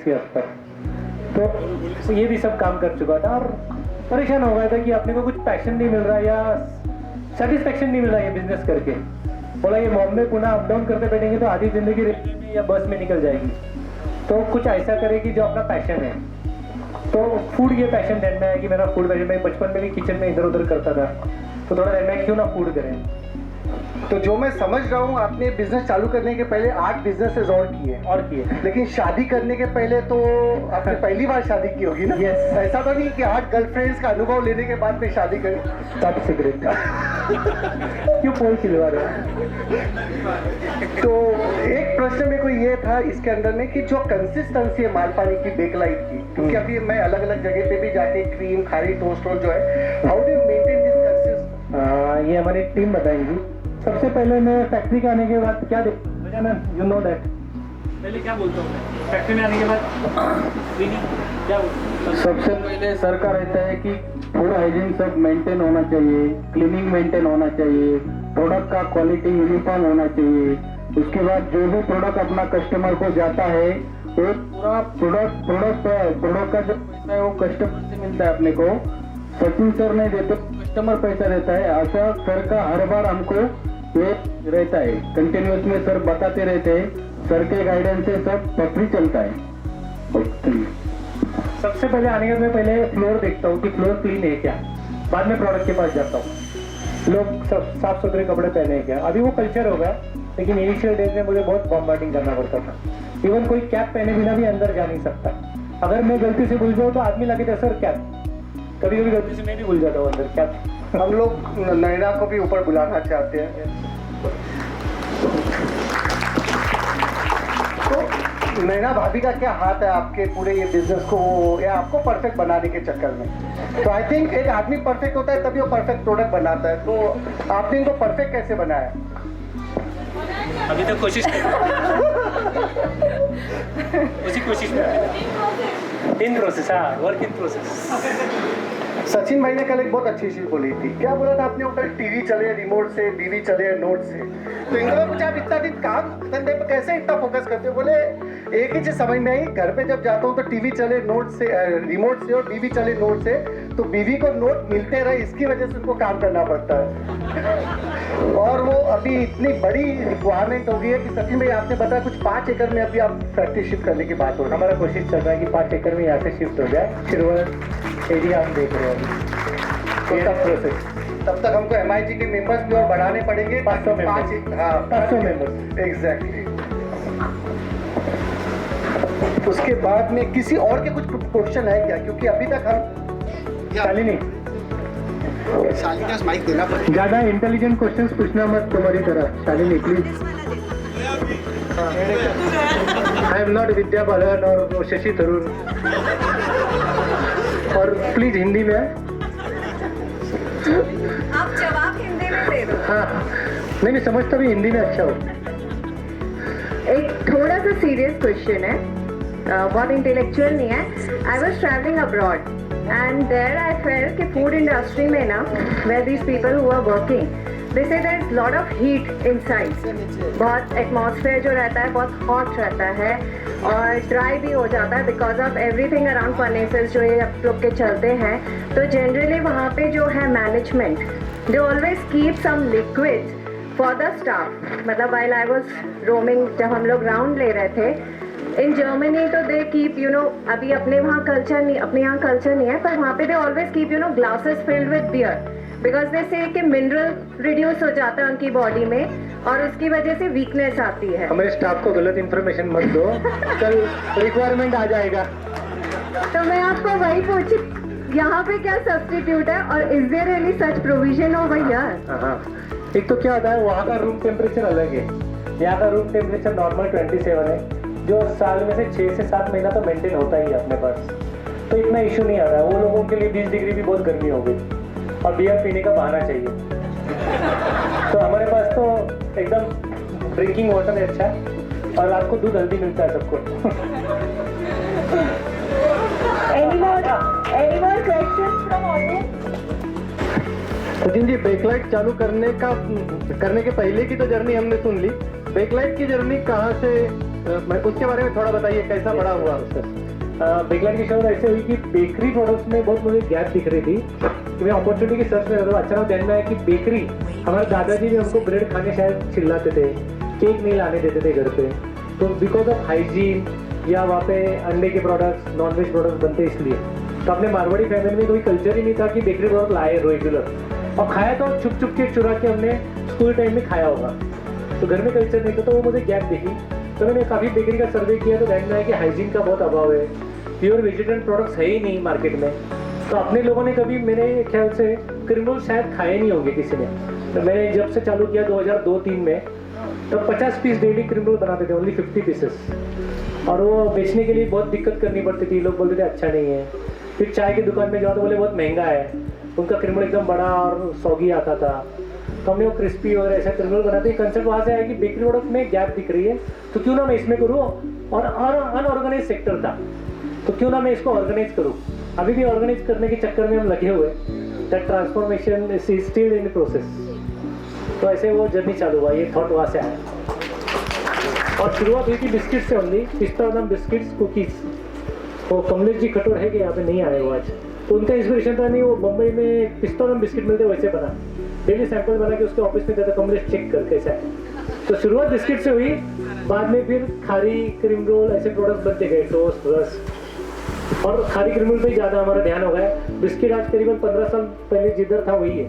काफ़ी हद तक। तो ये भी सब काम कर चुका था और परेशान हो गया था कि अपने को कुछ पैशन नहीं मिल रहा या सेटिस्फेक्शन नहीं मिल रहा ये बिजनेस करके। बोला ये बॉम्बे पुणे अप डाउन करते बैठेंगे तो आधी ज़िंदगी रेलवे में या बस में निकल जाएगी, तो कुछ ऐसा करे कि जो अपना पैशन है। तो फूड ये पैशन ढूंढना है कि मेरा फूड पैशन, मैं बचपन में भी किचन में इधर उधर करता था, तो थोड़ा ढूंढना है क्यों ना फूड करें। तो जो मैं समझ रहा हूँ, आपने बिजनेस चालू करने के पहले 8 बिजनेसेस और किए, लेकिन शादी करने के पहले तो आपने पहली बार शादी की होगी ना? Yes. ऐसा तो नहीं कि 8 गर्लफ्रेंड्स का अनुभव लेने के बाद में शादी करी? टॉप सीक्रेट क्यों पोल खिलवा रहे हैं? तो एक प्रश्न मेरे को ये था इसके अंदर में कि जो कंसिस्टेंसी है मालपानी की बेकलाइट की, क्योंकि अभी मैं अलग अलग जगह पे भी जाके क्रीम खारी टोस्ट रोल जो है, how do you maintain this consistency? ये हमारी टीम बताएंगी। सबसे पहले मैं फैक्ट्री के आने के बाद क्या देखा ना, यू नो दैट, पहले क्या बोलता हूँ फैक्ट्री में आने के बाद क्या बोलता हूँ? सबसे पहले सर का रहता है कि फूड हाइजीन सब मेंटेन होना चाहिए, क्लीनिंग मेंटेन होना चाहिए, प्रोडक्ट का क्वालिटी यूनिफॉर्म होना चाहिए। उसके बाद जो भी प्रोडक्ट अपना कस्टमर को जाता है वो पूरा प्रोडक्ट का जो पैसा है वो कस्टमर से मिलता है अपने को, सचिन सर नहीं देते, कस्टमर पैसा देता है। ऐसा सर का हर बार हमको ये रहता है, कंटिन्यूस में सर बताते रहते हैं, सर के गाइडेंस से सब फैक्ट्री चलता है। सबसे पहले आने के बाद मैं पहले फ्लोर देखता हूँ कि फ्लोर क्लीन है क्या, बाद में प्रोडक्ट के पास जाता हूँ लोग सब साफ सुथरे कपड़े पहने हैं क्या। अभी वो कल्चर हो गया, लेकिन इनिशियल डेज में मुझे बहुत बॉम्बार्डिंग करना पड़ता था। इवन कोई कैप पहने बिना भी अंदर जा नहीं सकता। अगर मैं गलती से भूल जाऊँ तो आदमी लगे थे सर कैप, कभी कभी गलती से मैं भी भूल जाता हूँ अंदर कैप। हम लोग नैना को भी ऊपर बुलाना चाहते हैं। तो नैना भाभी का क्या हाथ है आपके पूरे ये बिजनेस को या आपको परफेक्ट बनाने के चक्कर में? तो आई थिंक एक आदमी परफेक्ट होता है तभी वो परफेक्ट प्रोडक्ट बनाता है। तो आपने इनको परफेक्ट कैसे बनाया? अभी तक कोशिश उसी कोशिश में इन प्रोसेस, हाँ वर्क इन प्रोसेस। सचिन भाई ने कल एक बहुत अच्छी चीज बोली थी। क्या बोला था आपने? ऊपर टीवी चले रिमोट से, बीवी चले नोट से। तो इनको पूछा आप इतना दिन काम धंधे पे कैसे इतना फोकस करते हो? बोले एक ही चीज समझ में आई, घर पे जब जाता हूँ तो टीवी चले नोट से, रिमोट से, और बीवी चले नोट से, तो बीवी को नोट मिलते रहे, इसकी वजह से उनको काम करना पड़ता है। और वो अभी इतनी बड़ी रिक्वायरमेंट हो गई है कि सचिन भाई आपने बताया कुछ 5 एकड़ में अभी आप फैक्ट्री शिफ्ट करने की बात हो रही है। हमारा कोशिश चल रहा है कि 5 एकड़ में यहाँ से शिफ्ट हो जाए। शिरवल एरिया हम देख रहे हैं अभी। तो तब तक हमको MIG के मेंबर्स भी और बढ़ाने पड़ेंगे। 500 मेंबर्स एग्जैक्टली। उसके बाद में किसी और के कुछ क्वेश्चन है क्या? क्योंकि अभी तक हम शालिनी माइक देना पड़ेगा। ज्यादा इंटेलिजेंट क्वेश्चंस पूछना मत तुम्हारी तरह। Shalini please. I am not Vidya Balan और शशि थरूर। और प्लीज हिंदी में। आप जवाब हिंदी में दे दो। हाँ नहीं समझता भी हिंदी में अच्छा हो। एक थोड़ा सा सीरियस क्वेश्चन है, बहुत इंटेलेक्चुअल नहीं है। I was travelling abroad and there I felt कि फूड इंडस्ट्री में ना, where these people who are working, they say there is lot of heat inside. बहुत एटमॉस्फेयर जो रहता है बहुत हॉट रहता है और ड्राई भी हो जाता है because of everything around furnaces जो ये आप लोग के चलते हैं। तो जनरली वहाँ पे जो है management, they always keep some liquid for the staff. मतलब वाइल आई वॉज रोमिंग, जब हम लोग राउंड ले रहे थे इन जर्मनी, तो दे कीप यू नो, अभी अपने वहाँ कल्चर नहीं, अपने यहाँ कल्चर नहीं है, पर वहाँ पे they always keep you know glasses filled with beer because they say कि मिनरल रिड्यूस हो जाता है उनकी बॉडी में और उसकी वजह से वीकनेस आती है। हमारे स्टाफ को गलत इन्फॉर्मेशन मत दो, कल रिक्वायरमेंट आ जाएगा। तो मैं आपको वही पूछी, यहाँ पे क्या सब्स्टिट्यूट है और is there any such provision over here? हाँ, एक तो क्या होता है वहाँ का रूम टेम्परेचर अलग है, यहाँ का रूम टेम्परेचर नॉर्मल 27 है, जो साल में से 6 से 7 महीना तो मेंटेन होता ही है अपने पास, तो इतना इशू नहीं आता है। वो लोगों के लिए 20 डिग्री भी बहुत गर्मी हो गई और बियर पीने का बहाना चाहिए। तो हमारे पास तो एकदम ड्रिंकिंग वाटर है अच्छा, और रात को दूध हल्दी मिलता है सबको। Any more questions from audience? Sachin ji, backlight चालू करने के पहले की तो जर्नी हमने सुन ली, बेकलाइट की जर्नी कहाँ से उसके बारे में थोड़ा बताइए, कैसा बड़ा हुआ सर? बेकलाइट की शुरुआत ऐसे हुई कि बेकरी प्रोडक्ट्स में बहुत मुझे गैप दिख रही थी कि मैं अपॉर्चुनिटी की सर्च में रहता था। अचानक ध्यान में आया कि बेकरी, हमारे दादाजी भी हमको ब्रेड खाने शायद चिल्लाते थे, केक नहीं लाने देते थे घर पे, तो बिकॉज ऑफ हाइजीन या वहाँ पे अंडे के प्रोडक्ट्स, नॉनवेज प्रोडक्ट्स बनते इसलिए। तो अपने मारवाड़ी फैमिली में कोई कल्चर ही नहीं था कि बेकरी प्रोडक्ट लाए रेगुलर, और खाया तो छुप छुप के चुरा के हमने स्कूल टाइम में खाया होगा, तो घर में कल्चर नहीं था, तो वो मुझे गैप दिखी। तो मैंने काफ़ी बेकरी का सर्वे किया तो ध्यान में आया कि हाइजीन का बहुत अभाव है, प्योर वेजिटेरियन प्रोडक्ट्स है ही नहीं मार्केट में। तो अपने लोगों ने कभी मेरे ख्याल से क्रीम रोल शायद खाए नहीं होंगे किसी ने। तो मैंने जब से चालू किया 2002-03 में, तो 50 पीस डेली क्रीम रोल बनाते थे, ओनली 50 पीसेस, और वो बेचने के लिए बहुत दिक्कत करनी पड़ती थी। लोग बोलते थे अच्छा नहीं है। फिर चाय की दुकान में जाओ तो बोले बहुत महंगा है, उनका क्रीम रोल एकदम बड़ा और सॉगी आता था। तो हमने वो क्रिस्पी और ऐसा क्रीम रोल बनाते हैं। कंसेप्ट वहाँ से आया कि बेकरी प्रोडक्ट में गैप दिख रही है, तो क्यों ना मैं इसमें करूँ, और अनऑर्गेनाइज सेक्टर था, तो क्यों ना मैं इसको ऑर्गेनाइज करूँ। अभी भी ऑर्गेनाइज करने के चक्कर में हम लगे हुए, that transformation is still in process. तो ऐसे वो जर्नी चालू हुआ, ये थॉट वहाँ से आया। और शुरुआत हुई थी बिस्किट से ओनली, पिस्ता बादाम बिस्किट्स, कुकीज़। वो कमलेश जी खटोर है कि यहाँ पे नहीं आए वो आज, तो उनका इंस्पिरेशन था। नहीं, वो बम्बई में पिस्ता बादाम बिस्किट मिलते वैसे बना, डेली सैंपल बना के उसके ऑफिस में देता, कमलेश चेक कर कैसा है। तो शुरुआत बिस्किट से हुई, बाद में फिर खारी क्रीम रोल ऐसे प्रोडक्ट बनते गए, टोस्ट, रस्क, और खारी क्रीम रोल पे ज़्यादा हमारा ध्यान हो गया। बिस्किट आज करीबन 15 साल पहले जिधर था वही है,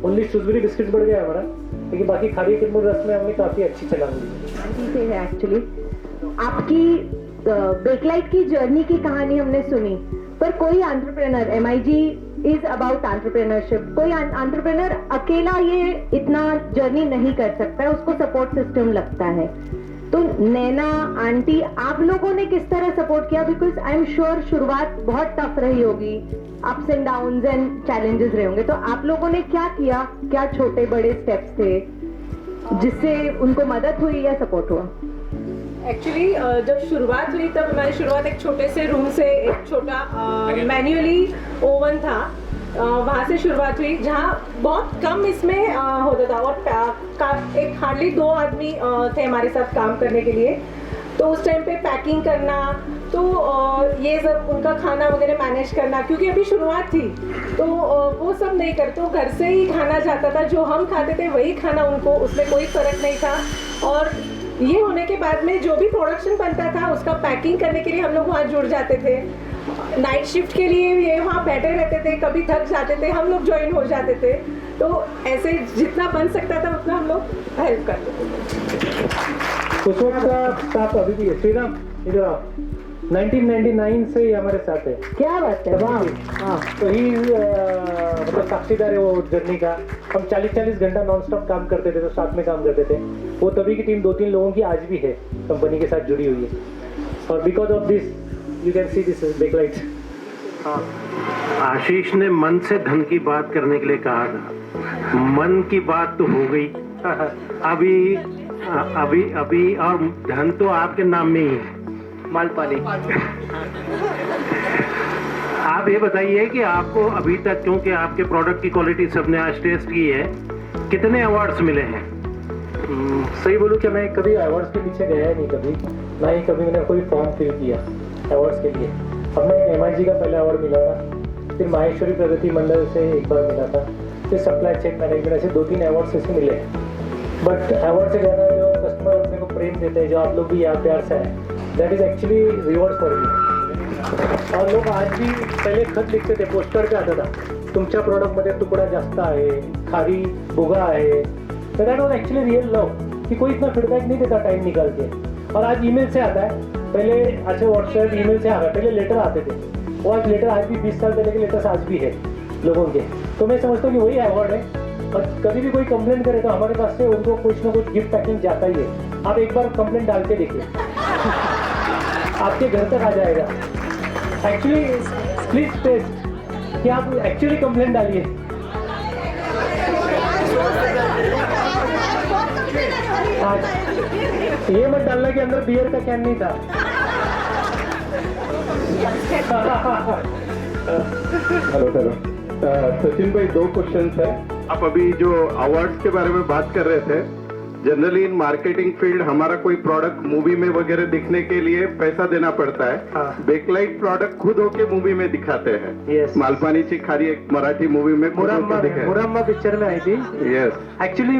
ओनली शूजबेरी बिस्किट बढ़ गया हमारा, लेकिन बाकी खारी क्रीम रोल रस्क में हमने काफ़ी अच्छी चलान दी है। एक्चुअली आपकी बेकलाइट की जर्नी की कहानी हमने सुनी, पर कोई entrepreneur, MIG is about entrepreneurship, कोई एंटरप्रेनर अकेला ये इतना जर्नी नहीं कर सकता है, उसको सपोर्ट सिस्टम लगता है। तो नैना आंटी, आप लोगों ने किस तरह सपोर्ट किया? बिकॉज आई एम श्योर शुरुआत बहुत टफ रही होगी, ups and downs and challenges रहे होंगे, तो आप लोगों ने क्या किया? क्या छोटे बड़े स्टेप्स थे जिससे उनको मदद हुई या सपोर्ट हुआ? एक्चुअली जब शुरुआत हुई तब हमारी शुरुआत एक छोटे से रूम से, एक छोटा मैन्युअली ओवन था, वहाँ से शुरुआत हुई, जहाँ बहुत कम इसमें होता था, और एक हार्डली 2 आदमी थे हमारे साथ काम करने के लिए। तो उस टाइम पे पैकिंग करना, तो ये सब उनका खाना वगैरह मैनेज करना, क्योंकि अभी शुरुआत थी, तो वो सब नहीं करते, वो घर से ही खाना जाता था, जो हम खाते थे वही खाना उनको, उसमें कोई फ़र्क नहीं था। और ये होने के बाद में जो भी प्रोडक्शन बनता था उसका पैकिंग करने के लिए हम लोग वहाँ जुड़ जाते थे। नाइट शिफ्ट के लिए ये वहाँ बैठे रहते थे, कभी थक जाते थे, हम लोग ज्वाइन हो जाते थे। तो ऐसे जितना बन सकता था उतना हम लोग हेल्प करते थे। उस वक्त का स्टाफ अभी भी है। श्रीराम इधर आओ, 1999 से ही हमारे साथ है। क्या बात है, वाह। हाँ, तो ही मतलब साक्षीदार है वो जर्नी का। हम 40-40 घंटा नॉन स्टॉप काम करते थे, तो साथ में काम करते थे। वो तभी की टीम 2-3 लोगों की आज भी है, कंपनी के साथ जुड़ी हुई है। और because of this you can see this backlight. हाँ, आशीष ने मन से धन की बात करने के लिए कहा था, मन की बात तो हो गई। अभी अभी अभी और धन तो आपके नाम में ही है, मालपानी। आप ये बताइए कि आपको अभी तक, क्योंकि आपके प्रोडक्ट की क्वालिटी सबने आज टेस्ट की है, कितने अवार्ड्स मिले हैं? सही बोलूँ कि मैं कभी अवार्ड्स के पीछे गया नहीं, कभी ना ही कभी मैंने कोई फॉर्म फिल किया अवार्ड्स के लिए। अब मैं MIG का पहला अवार्ड मिला था, फिर माहेश्वरी प्रगति मंडल से एक बार मिला था, फिर सप्लाई चेन मैनेजमेंट, ऐसे 2-3 अवार्ड्स ऐसे मिले। बट अवार्ड से ज़्यादा जो कस्टमर अपने को प्रेम देते हैं, जो आप लोग भी यहाँ प्यार से आए, that is actually reward for me. और लोग आज भी पहले खत लिखते थे, पोस्टर पे आता था, तुमच्या प्रोडक्टमध्ये तुकडा जास्त आहे, खारी भुगा आहे। तो that was actually real love, कि कोई इतना फीडबैक नहीं देता टाइम निकाल के। और आज ईमेल से आता है, पहले अच्छे व्हाट्सएप ईमेल से आ गया, पहले लेटर आते थे, वो आज लेटर आज भी 20 साल पहले के लेटर्स आज भी है लोगों के। तो मैं समझता हूँ कि वही अवार्ड है। और कभी भी कोई कंप्लेंट करे तो हमारे पास से उनको कुछ ना कुछ गिफ्ट पैकिंग जाता ही है। आप एक बार कंप्लेंट डाल के देखिए, आपके घर तक आ जाएगा। एक्चुअली प्लीज टेस्ट कि आप एक्चुअली कंप्लेंट डालिए। ये मत डालना कि अंदर बियर का कैन नहीं था। हेलो सचिन भाई, 2 क्वेश्चंस है। आप अभी जो अवार्ड्स के बारे में बात कर रहे थे, जनरली इन मार्केटिंग फील्ड हमारा कोई प्रोडक्ट मूवी में वगैरह दिखने के लिए पैसा देना पड़ता है. हाँ. बेकलाइट प्रोडक्ट खुद होके मूवी में दिखाते हैं. Yes. मालपानीची खारी एक मराठी मूवी में खुद होके दिखे. मुरम्मा पिक्चर में आई थी. यस. एक्चुअली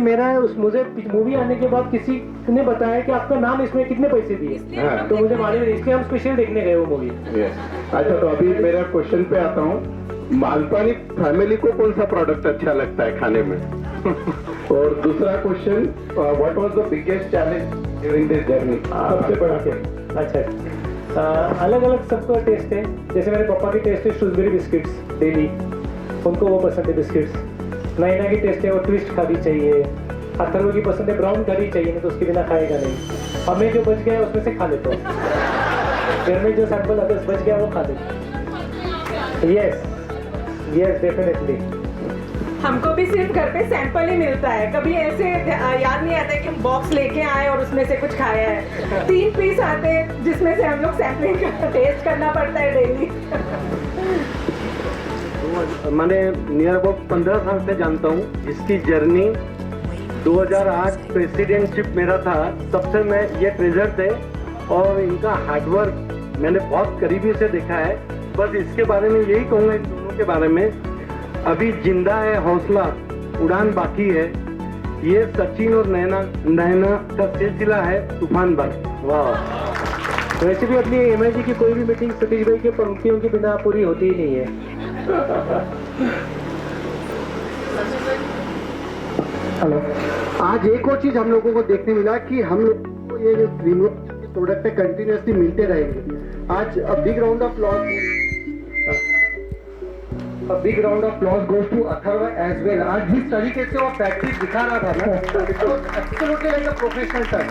मुझे मूवी आने के बाद किसी ने बताया कि आपका नाम इसमें कितने पैसे दिए. हाँ. तो मुझे मालूम है, इसलिए हम स्पेशल देखने गए वो मूवी. यस. अच्छा, तो अभी मेरा क्वेश्चन पे आता हूँ. मालपानी फैमिली को कौन सा प्रोडक्ट अच्छा लगता है खाने में? और दूसरा question, what was the biggest challenge during this journey? सबसे बड़ा क्या? अच्छा, अलग अलग सबका टेस्ट है. जैसे मेरे पापा की टेस्ट है स्ट्रॉबेरी बिस्किट्स डेली, उनको वो पसंद है बिस्किट्स. नैना की टेस्ट है वो ट्विस्ट खानी चाहिए. अथर्व की पसंद है ब्राउन करी चाहिए, नहीं तो उसके बिना खाएगा नहीं. हमें जो बच गया उसमें से खा लेते हैं. घर में जो सैंपल अदर्स बच गया वो खा लेते. Yes yes definitely. हमको भी सिर्फ घर पे सैंपल ही मिलता है. कभी ऐसे याद नहीं आता कि हम बॉक्स लेके आए और उसमें से कुछ खाया है. 3 पीस आते हैं जिसमें से हम लोग सैंपलिंग टेस्ट करना पड़ता है डेली. मैंने नियर अबाउट 15 साल से जानता हूँ. इसकी जर्नी 2008 प्रेसिडेंटशिप मेरा था, तब से मैं ये ट्रेजर थे और इनका हार्डवर्क मैंने बहुत करीबी से देखा है. बस इसके बारे में यही कहूँगा, इन दोनों के बारे में, अभी जिंदा है हौसला, उड़ान बाकी है. ये सचिन और नैना का सिलसिला है तूफान भर. वाह. वैसे भी अपनी एमआईजी की कोई भी मीटिंग सतीश भाई के पंक्तियों के बिना पूरी होती ही नहीं है. हेलो. आज एक और चीज हम लोगों को देखने मिला कि हम लोग को ये जो प्रोडक्ट है कंटिन्यूसली मिलते रहेंगे. आज big round of applause goes to Atharva as well. आज जिस तरीके से वो प्रैक्टिस दिखा रहा था ना, absolutely like a professional sir.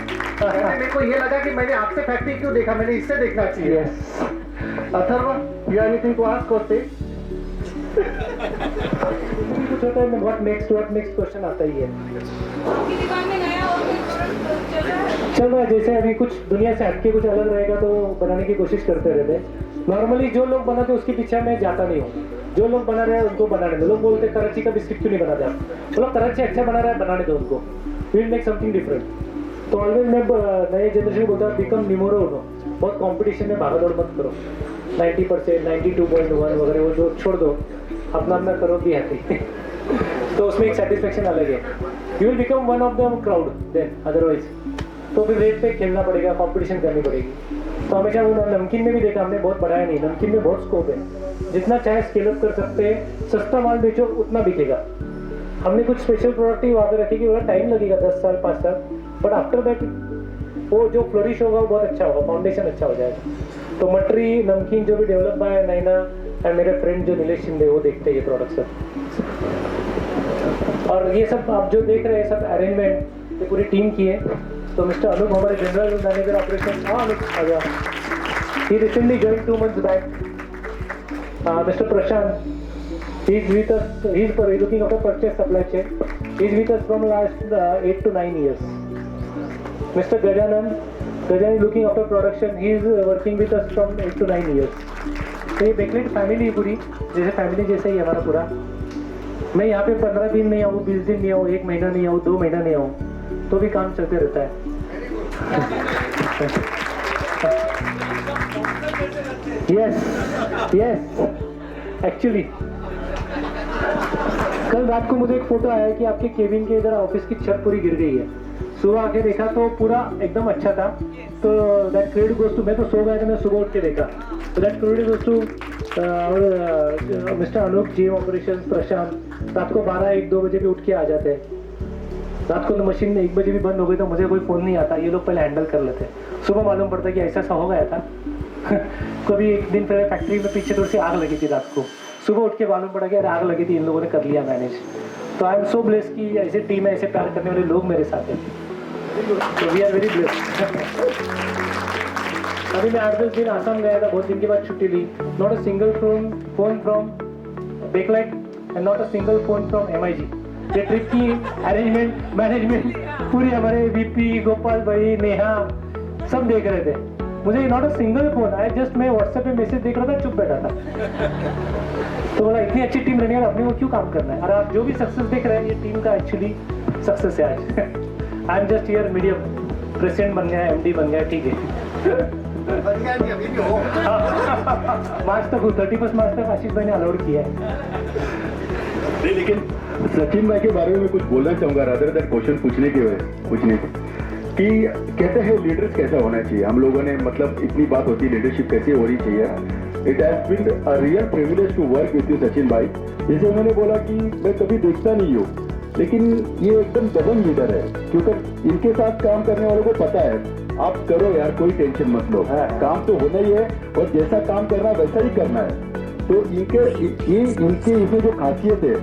मेरे को ये लगा कि मैंने आपसे प्रैक्टिस क्यों देखा, मैंने इससे देखना चाहिए. Atharva, you have anything to ask or say? कुछ होता है, what next क्वेश्चन आता ही है. चल रहा है. जैसे अभी कुछ दुनिया से हटके कुछ अलग रहेगा तो बनाने की कोशिश करते रहते हैं. नॉर्मली जो लोग बनाते उसके पीछे मैं जाता नहीं हूँ. जो लोग बना रहे हैं उनको बनाने दो. लोग बोलते हैं कराची का बिस्किट क्यों नहीं बनाते आप. बोलो कराची अच्छा बना रहा है, बनाने दो उनको. Will make something different. तो ऑलवेज मैं नए जनरेशन को बोलता हूँ बिकम निमोरो हो. बहुत कंपटीशन में भागदौड़ मत करो. 90%, 92.1 वगैरह वो जो छोड़ दो, अपना करो, भी हैप्पी. तो उसमें एक सेटिस्फेक्शन अलग है. You will become one of the crowd then. Otherwise तो फिर रेट पे खेलना पड़ेगा, कंपटीशन करनी पड़ेगी. तो हमेशा वो नमकीन में भी देखा हमने, बहुत बढ़ाया नहीं. नमकीन में बहुत स्कोप है, जितना चाहे स्केल अप कर सकते हैं. सस्ता माल बेचो उतना बिकेगा. हमने कुछ स्पेशल प्रोडक्ट ही वहाँ पे रखे कि थोड़ा टाइम लगेगा, 10 साल 5 साल, बट आफ्टर दैट वो जो फ्लोरिश होगा वो बहुत अच्छा होगा, फाउंडेशन अच्छा हो जाएगा. तो मटरी नमकीन जो भी डेवलप हुआ है, नैना और मेरे फ्रेंड जो नीलेश शिंदे, वो देखते हैं ये प्रोडक्ट सब. और ये सब आप जो देख रहे हैं सब अरेंजमेंट ये पूरी टीम की है. तो मिस्टर अनूप हमारे जनरल मैनेजर ऑपरेशन. हाँ अनूप आ गया. ही रिसेंटली जॉइन 2 months बैक. Mister Prashant, he is with us. He is looking after purchase supply chain. He is with us from last 8 to 9 years. Mr. Gajanan is looking after production. He is working with us from 8 to 9 years. तो ये बेकलेट family है पूरी, जैसे family जैसे ही हमारा पूरा. मैं यहाँ पे 15 दिन नहीं आऊँ, 20 दिन नहीं आऊँ, 1 महीना नहीं आऊँ, 2 महीना नहीं आऊँ, तो भी काम चलते रहता है. यस एक्चुअली कल रात को मुझे एक फोटो आया कि आपके केबिन के इधर ऑफिस की छत पूरी गिर गई है. सुबह आके देखा तो पूरा एकदम अच्छा था. तो दैट क्रेडिट गोज टू, मैं तो सो गया था, मैं सुबह उठ के देखा. तो that credit goes to mister Anoop ji operation Prashant. रात को 12-1-2 बजे भी उठ के आ जाते हैं. रात को तो मशीन 1 बजे भी बंद हो गई तो मुझे कोई फ़ोन नहीं आता, ये लोग पहले हैंडल कर लेते. सुबह मालूम पड़ता कि ऐसा हो गया था. कभी एक दिन पहले फैक्ट्री में पीछे थोड़ी सी आग लगी थी रात को. सुबह उठ के मालूम पड़ा कि यार आग लगी थी, इन लोगों ने कर लिया मैनेज. तो आई एम सो ब्लेस्ड कि ऐसी टीम है, ऐसे प्यार करने वाले लोग मेरे साथ हैं. तो वी आर वेरी ब्लेस्ड. अभी मैं 8-10 दिन आसाम गया था, बहुत दिन के बाद छुट्टी ली. Not a single phone from Bakelite and not a single phone from MIG. ये ट्रिप की अरेंजमेंट मैनेजमेंट पूरी हमारे VP गोपाल भाई, नेहा सब देख रहे थे. मुझे नॉट अ सिंगल फोन आया, जस्ट मैं व्हाट्सएप पे मैसेज देख रहा था, चुप बैठा था. तो बोला इतनी अच्छी टीम रहने का अपने को क्यों काम करना है. और आप जो भी सक्सेस देख रहे हैं ये टीम का एक्चुअली सक्सेस है आज. I am just here medium, president बन गया, एमडी बन गया, ठीक है। बन गया नहीं, अभी भी हो। मार्च तक हूँ, 31 मार्च तक आशीष भाई ने अलाउड किया है। नहीं, लेकिन सचिन भाई के बारे में मैं कुछ बोलना चाहूंगा, रादर दैट क्वेश्चन पूछने कि कहते हैं लीडर्स कैसा होना चाहिए। हम लोगों ने मतलब इतनी बात होती है लीडरशिप कैसे होनी चाहिए। It has been a real privilege to work with you Sachin भाई। जैसे उन्होंने बोला कि मैं कभी देखता नहीं हूँ, लेकिन ये एकदम दबंग लीडर है, क्योंकि इनके साथ काम करने वालों को पता है आप करो यार, कोई टेंशन मत लो, काम तो होना ही है और जैसा काम करना वैसा ही करना है। तो इनके इसमें जो खासियत है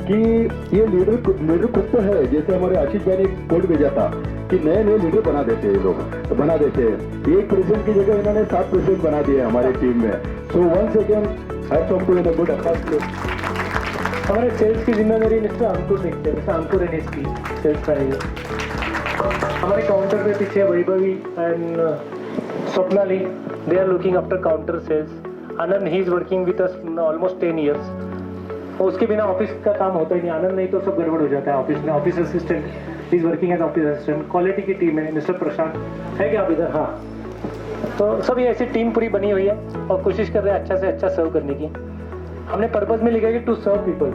कि ये लीडर खुद तो है। जैसे हमारे आशीष भाई ने एक कोड भेजा था कि नए लीडर बना देते हैं, ये लोग बना देते हैं। एक प्रेसिडेंट की जगह इन्होंने 7 प्रेसिडेंट बना दिए हमारे टीम में। So once again hats off to in a good approach. हमारे सेल्स की जिम्मेदारी मिस्टर अंकुर देखते हैं, मिस्टर अंकुर एंड इसकी सेल्स मैनेजर। हमारे काउंटर पे पीछे Vaibhavi and Swapnali, they are looking after counter sales. Anand, he is working with us almost 10 years। उसके बिना ऑफिस का काम होता ही नहीं, आनंद नहीं तो सब गड़बड़ हो जाता है ऑफिस में। Office assistant is working as office assistant. Quality की टीम है, मिस्टर प्रशांत है क्या आप इधर? हाँ, तो सब ये ऐसी टीम पूरी बनी हुई है और कोशिश कर रहे हैं अच्छा से अच्छा सर्व करने की। हमने पर्पज में लिखा है कि टू सर्व पीपल।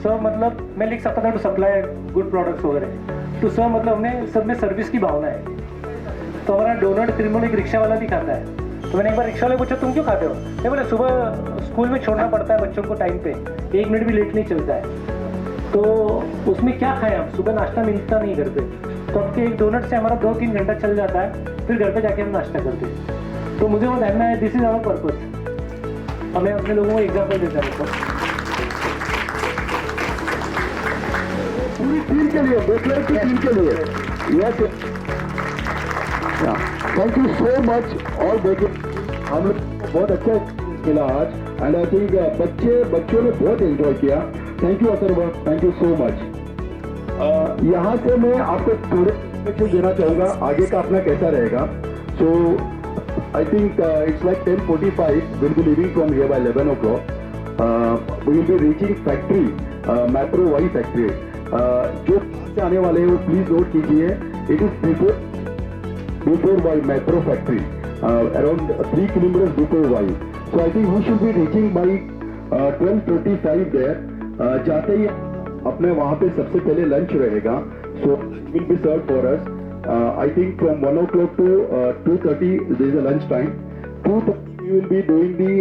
सर्व मतलब मैं लिख सकता था टू सप्लाई गुड प्रोडक्ट्स वगैरह। टू सर्व मतलब हमने सब में सर्विस की भावना है। तो हमारा डोनट क्रीमोल एक रिक्शा वाला भी खाता है। तो मैंने एक बार रिक्शा वाले पूछा तुम क्यों खाते हो? नहीं, बोले सुबह स्कूल में छोड़ना पड़ता है बच्चों को टाइम पे, 1 मिनट भी लेट नहीं चलता है। तो उसमें क्या खाएं हम, सुबह नाश्ता मिलता नहीं घर पे, तो आपके एक डोनट से हमारा 2-3 घंटा चल जाता है, फिर घर पे जाके हम नाश्ता करते हैं। तो मुझे वो ध्यान में है, दिस इज आवर पर्पज। हमें अपने लोगों को एग्जाम्पल देता है। पूरी टीम के लिए, बेटलर की टीम के लिए। Yes, thank you so much. और देखिए हम लोग बहुत अच्छा मिला आज, एंड आई थिंक बच्चों ने बहुत एंजॉय किया। Thank you Atharva, thank you so much. यहाँ से मैं आपको थोड़े इंस्ट्रक्शन देना चाहूँगा आगे का अपना कैसा रहेगा। सो I think it's like 10:45. We'll be leaving from here by 11 o'clock. We will be reaching factory, Macro Y factory. जो से आने वाले हैं वो प्लीज नोट कीजिए। It is before Y Macro factory, around 3 kilometers before Y. So I think we should be reaching by 12:35 there. जाते ही अपने वहाँ पे सबसे पहले लंच रहेगा. So it will be served for us. I think from 1 o'clock to 2:30 there is a lunch time. 2:30 we will be doing the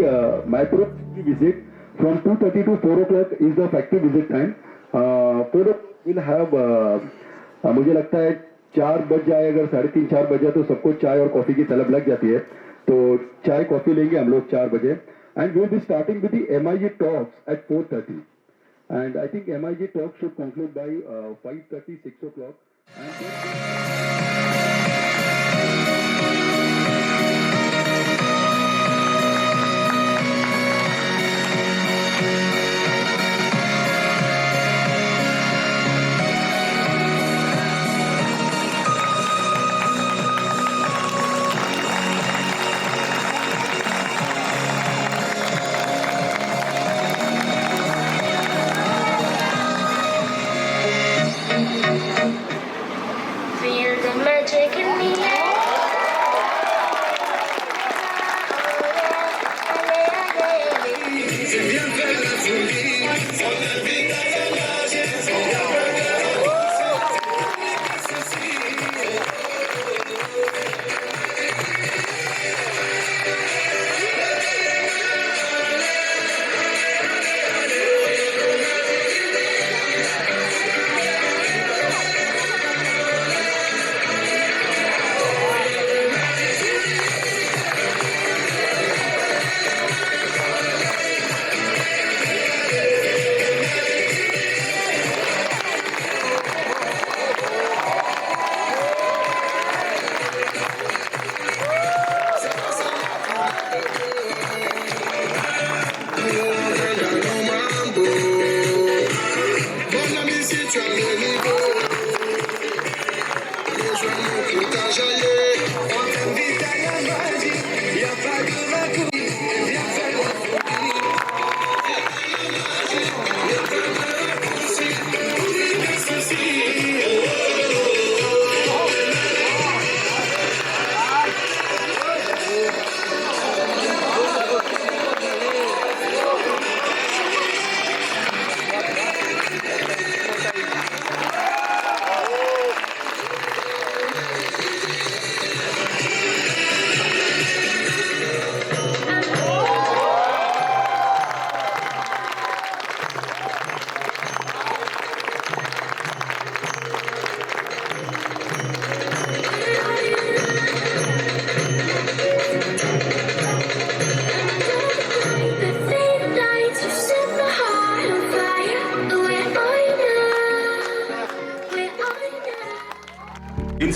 macro visit. From 2:30 to 4 o'clock is the factory visit time. 4 o'clock we'll have मुझे लगता है 4 बज जाए, अगर 3:30-4 बजे तो सबको चाय और कॉफी की तलब लग जाती है, तो चाय कॉफी लेंगे हम लोग 4 बजे. And we will be starting with the MIG talks at 4:30. And I think MIG talks should conclude by 5:30, 6 o'clock. Feel the magic in the air.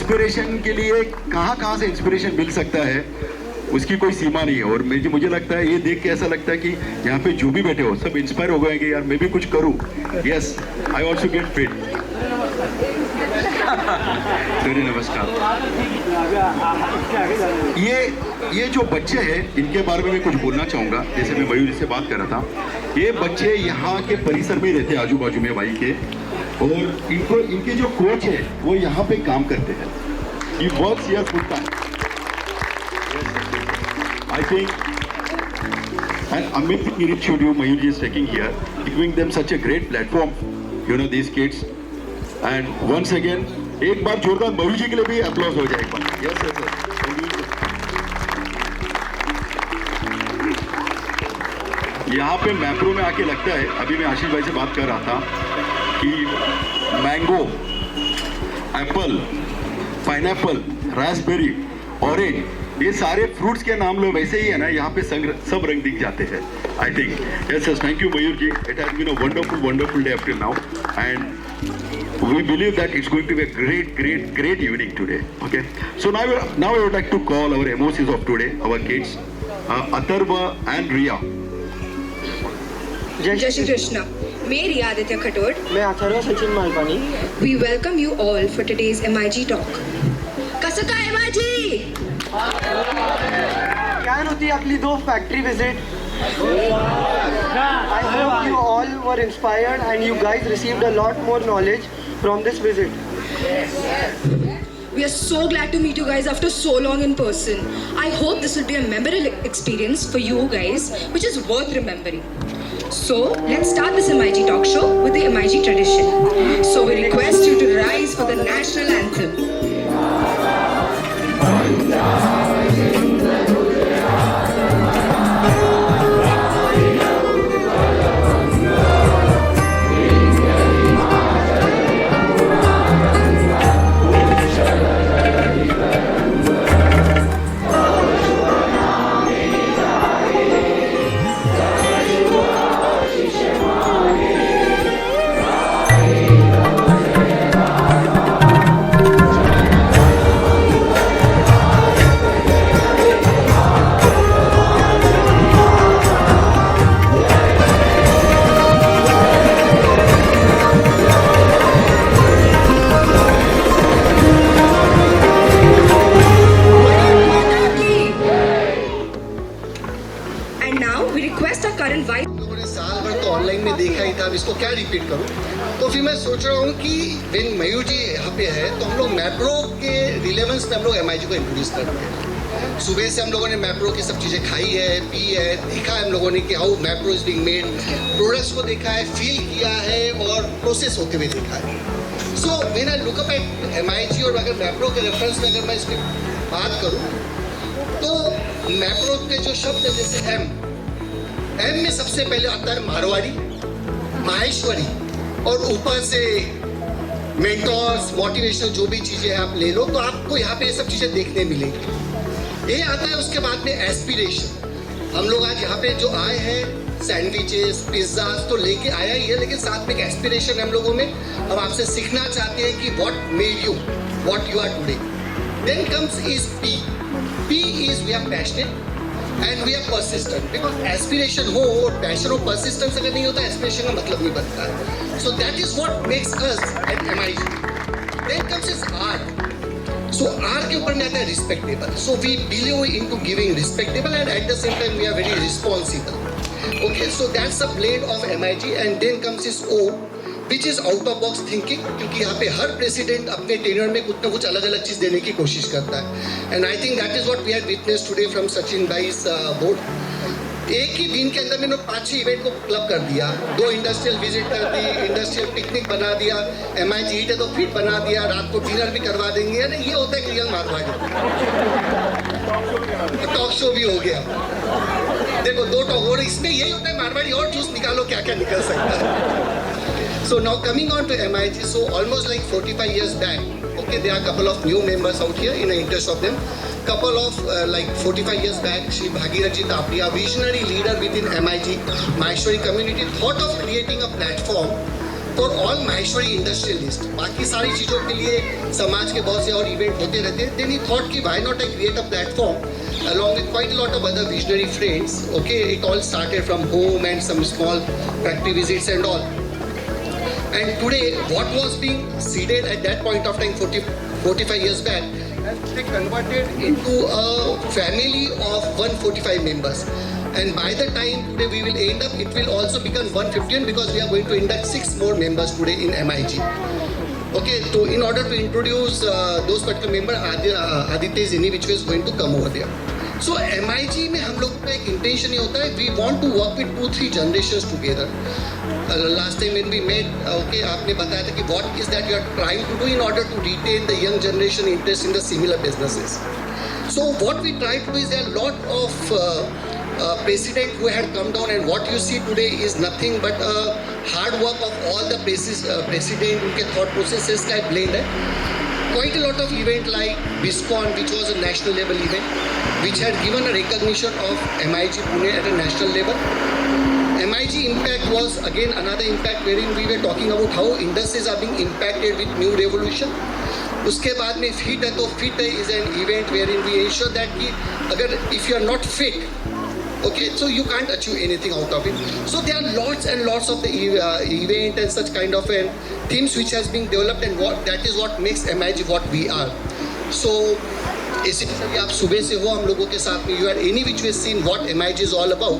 Inspiration के लिए कहाँ से इंस्पिरेशन मिल सकता है उसकी कोई सीमा नहीं है। और मुझे लगता है ये देख के ऐसा लगता है कि यहाँ पे जो भी बैठे हो सब इंस्पायर हो गए कि यार मैं भी कुछ करूँ। Yes, I also get fit. तेरी नमस्कार। ये जो बच्चे हैं इनके बारे में मैं कुछ बोलना चाहूँगा। जैसे मैं मयूर से बात कर रहा था, ये बच्चे यहाँ के परिसर में रहते हैं, आजू बाजू में भाई के, और इनके जो कोच है वो यहाँ पे काम करते हैं। ये works here full time. I think an amazing initiative Mayur is taking here, giving them such a great platform, these kids. And once again, एक बार जोरदार मयूर जी के लिए भी applause हो जाए एक बार। Yes, yes, yes. यहाँ पे मैप्रो में आके लगता है, अभी मैं आशीष भाई से बात कर रहा था कि mango, Apple, pineapple, Raspberry, orange, ये सारे फ्रूट्स के नाम लो वैसे ही है ना, यहाँ पे सब रंग दिख जाते हैं। I think yes yes, thank you Mayur ji. It has been a wonderful day up till now, and we believe that it's going to be a great evening today. Okay, so now I would like to call our MOCs of today, our kids, Atharva and Riya. जय श्री कृष्ण। मैं रिया आदित्य खटोड। मैं Atharva Sachin Malpani. We welcome you all for today's MIG talk. कसं काय MIG? काय होती आपली दो factory visit? I hope you all were inspired and you guys received a lot more knowledge from this visit. We are so glad to meet you guys after so long in person. I hope this will be a memorable experience for you guys, which is worth remembering. So let's start this MIG talk show with the MIG tradition. So we request you to rise for the national anthem. इसको क्या repeat करूं, तो फिर मैं सोच रहा हूं कि व्हेन मयूर जी यहाँ पे है तो हम लोग मैप्रो के रिलेवेंस में हम लोग MIG को इंट्रोड्यूस करते हैं। सुबह से हम लोगों ने मैप्रो की सब चीज़ें खाई है, पी है, देखा है हम लोगों ने कि how Mapro is being made, products को देखा है, फील किया है और प्रोसेस होते हुए देखा है। So when I look up at MIG और अगर मैप्रो के रेफरेंस में अगर मैं इसकी बात करूँ तो मैप्रो के जो शब्द है जैसे M में सबसे पहले आता है मारवाड़ी, माहेश्वरी, और ऊपर से मेंटोर्स, मोटिवेशनल जो भी चीजें आप ले लो तो आपको यहाँ पे ये सब चीजें देखने मिलेंगी। ये आता है उसके बाद में एस्पिरेशन। हम लोग आज यहाँ पे जो आए हैं सैंडविचेस, पिज्जाज तो लेके आया ही है, लेकिन साथ में एक एस्पिरेशन है हम लोगों में। हम आपसे सीखना चाहते हैं कि what made you what you are today. Then comes is P is we are passionate and we are persistent, because aspiration हो और पैशन और परसिस्टेंस अगर नहीं होता एस्पिरेशन का मतलब नहीं बनता है। So that is what makes us at MIG। Then comes is R। So R के ऊपर में आता है respectable. So we believe into giving respectable and at the same time we are very responsible. Okay, so that's a blend of MIG। And then comes is O which is out of box thinking, क्योंकि यहाँ पे हर president अपने tenure में कुछ ना कुछ अलग अलग चीज देने की कोशिश करता है। And I think that is what we have witnessed today from Sachin भाई's बोर्ड। एक ही दिन के अंदर मैंने 5-6 इवेंट को क्लब कर दिया, 2 इंडस्ट्रियल विजिट कर दी, इंडस्ट्रियल पिकनिक बना दिया, MIG ईट है तो फिट बना दिया, रात को डिनर भी करवा देंगे। यानी ये होता है रियल मारवाड़ी। टॉक शो भी हो गया, देखो 2 टॉक, और इसमें यही होता है मारवाड़ी, और जूस निकालो क्या क्या निकल सकता है। So now coming on to MIG, so almost like 45 years back, okay, there are a couple of new members out here in the interest of them. Couple of like 45 years back, Shri Bhagirath Tapri, a visionary leader within MIG, Maheshwari community, thought of creating a platform for all Maheshwari industrialist, बाकी सारी चीज़ों के लिए समाज के बहुत से और इवेंट होते रहते हैं. देन ही थॉट कि why not I create a platform along with quite a lot of other visionary friends. Okay, it all started from home and some small factory visits and all. And today, what was being seeded at that point of time, 45 years back, has been converted into a family of 145 members. And by the time today we will end up, it will also become 151 because we are going to induct 6 more members today in MIG. Okay, so in order to introduce those particular members, Aditya Zini, which was going to come over there. So MIG में हम लोग का एक intention ये होता है, we want to work with 2-3 generations together. Last time when we met, okay, आपने बताया था कि what is that you are trying to do in order to retain the young generation interest in the similar businesses. So what we try to do is there are a lot of president who had come down, and what you see today is nothing but a hard work of all the president, उनके thought processes का एक blend है. Quite a lot of event like BISCON, which was a national level event, which had given a recognition of MIG Pune at a national level. MIG impact was again another impact wherein we were talking about how industries are being impacted with new revolution. उसके बाद में FIT है, तो FIT is an event wherein we ensure that कि अगर if you are not fit, okay, so you can't achieve anything out of it. So there are lots and lots of the event and such kind of themes which has been developed, and that is what makes MIG what we are. So basically आप सुबह से हो हम लोगों के साथ में, you are any which way seen what MIG is all about.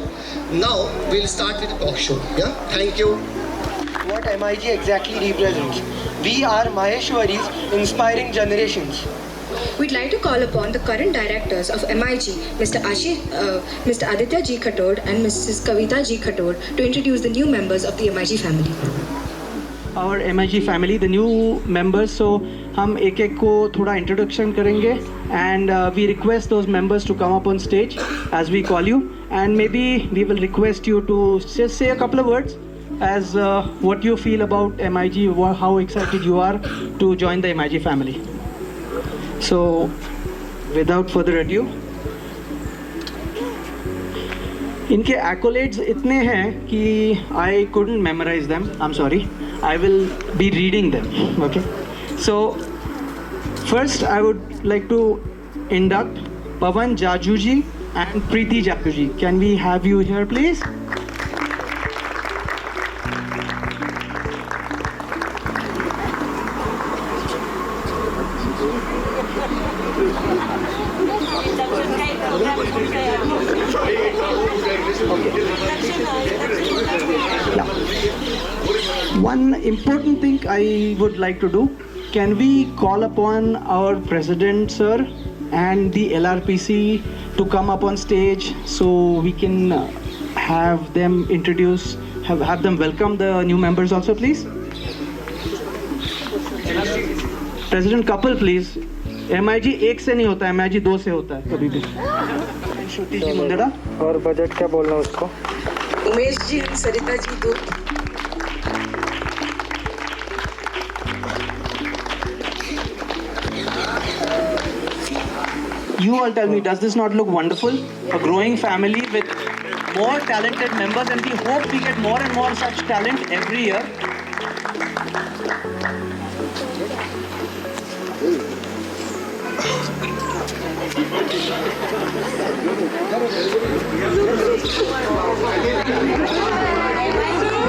Now we'll start with the talk show. Yeah, thank you. What MIG exactly represents? We are Maheshwaris inspiring generations. We'd like to call upon the current directors of MIG, Mr. Aditya G. Khatod and Mrs. Kavita G. Khatod, to introduce the new members of the MIG family. Our MIG family, the new members. So हम एक एक को थोड़ा introduction करेंगे, and we request those members to come up on stage as we call you, and maybe we will request you to just say a couple of words as what you feel about MIG, how excited you are to join the MIG family. So, without further ado, इनके accolades इतने हैं कि I couldn't memorize them. I'm sorry. I will be reading them. Okay. So, first I would like to induct Pavan Jajuji and Preeti Jajuji. Can we have you here, please? One important thing I would like to do, can we call upon our president, sir, and the LRPC to come up on stage so we can have them introduce, have them welcome the new members also, please? President couple, please. MIG एक से नहीं होता है, MIG 2 से होता है कभी भी. श्रुति जी मुंदड़ा. और बजट क्या बोलना उसको? Umesh ji, Sarita ji 2. You all tell me, does this not look wonderful? A growing family with more talented members, and we hope we get more and more such talent every year.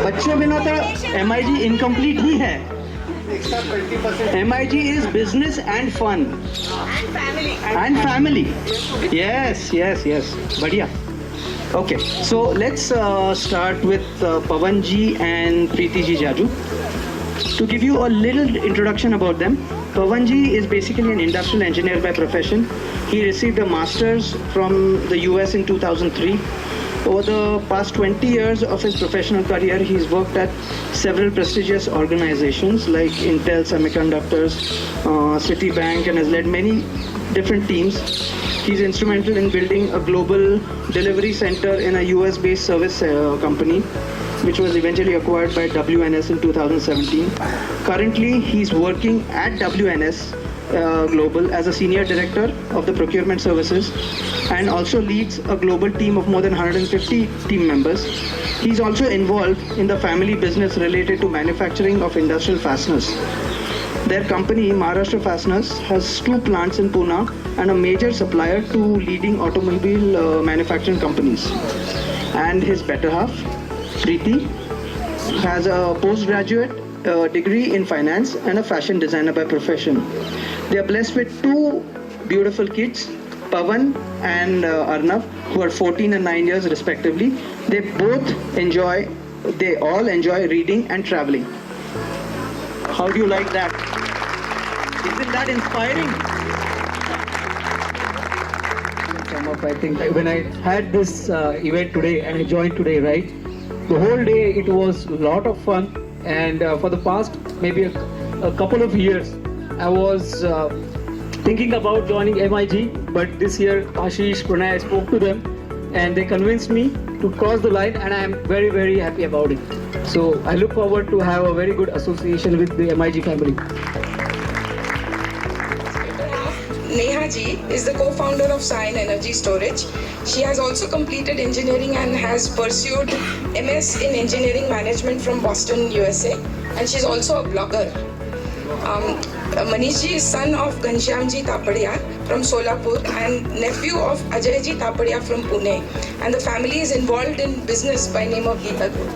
बच्चों बिना तो MIG incomplete ही है. MIG is business and fun. And family. Yes. Badhiya. Okay, so let's start with Pavan ji and Preeti ji Jaju. To give you a little introduction about them, Pavan ji is basically an industrial engineer by profession. He received a master's from the US in 2003. Over the past 20 years of his professional career, he's worked at several prestigious organizations like Intel Semiconductors, Citibank, and has led many different teams. He's instrumental in building a global delivery center in a US-based service company, which was eventually acquired by WNS in 2017. Currently, he's working at WNS Global as a senior director of the procurement services, and also leads a global team of more than 150 team members. He's also involved in the family business related to manufacturing of industrial fasteners. Their company, Maharashtra Fasteners, has 2 plants in Pune and a major supplier to leading automobile manufacturing companies. And his better half, Preeti, has a postgraduate degree in finance and a fashion designer by profession. They are blessed with 2 beautiful kids, Pavan and Arnav, who are 14 and 9 years respectively. They all enjoy reading and traveling. How do you like that? Isn't that inspiring? I think when I had this event today and I joined today, right? The whole day it was a lot of fun, and for the past maybe a couple of years, I was thinking about joining MIG, but this year Ashish, Pranay, I spoke to them and they convinced me to cross the line, and I am very, very happy about it. So I look forward to have a very good association with the MIG family. Neha ji is the co-founder of Sion Energy Storage. She has also completed engineering and has pursued MS in Engineering Management from Boston, USA, and she's also a blogger. Manish ji is son of Ghanshyam ji Tapadia from Solapur and nephew of Ajay ji Tapadia from Pune, and the family is involved in business by name of Geeta Group.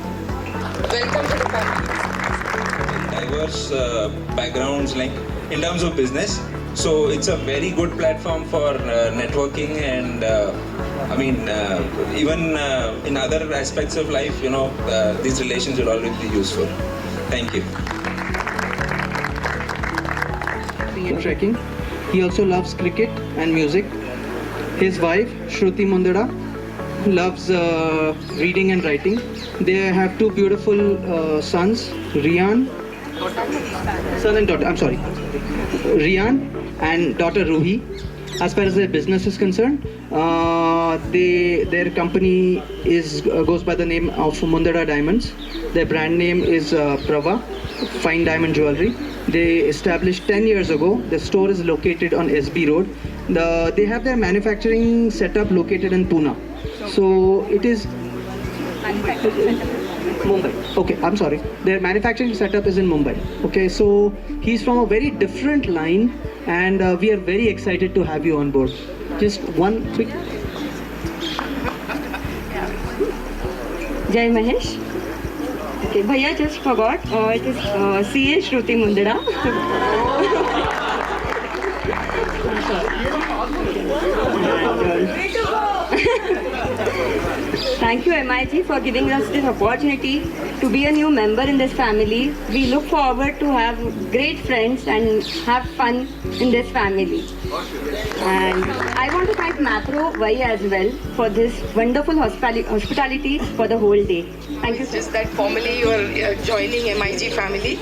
Welcome to the family. Diverse backgrounds, like in terms of business. So it's a very good platform for networking, and even in other aspects of life, these relations will always be useful. Thank you. In trekking. He also loves cricket and music. His wife, Shruti Mundada, loves reading and writing. They have 2 beautiful sons, Rian, son and daughter, Rian and daughter Ruhi. As far as their business is concerned, their company goes by the name of Mundada Diamonds. Their brand name is Prava, fine diamond jewelry. They established 10 years ago. The store is located on SB Road. They have their manufacturing setup located in Pune. So it is Mumbai. Okay, I'm sorry. Their manufacturing setup is in Mumbai. Okay, so he's from a very different line, and we are very excited to have you on board. Just one quick. Jai Mahesh. Okay, Bhaiya just forgot. It is CA Shruti Mundada. Thank you MIG for giving us this opportunity to be a new member in this family. We look forward to have great friends and have fun in this family. And I want to thank Mapro Vai as well for this wonderful hospitality for the whole day. Thank you. Just that formally you are joining MIG family.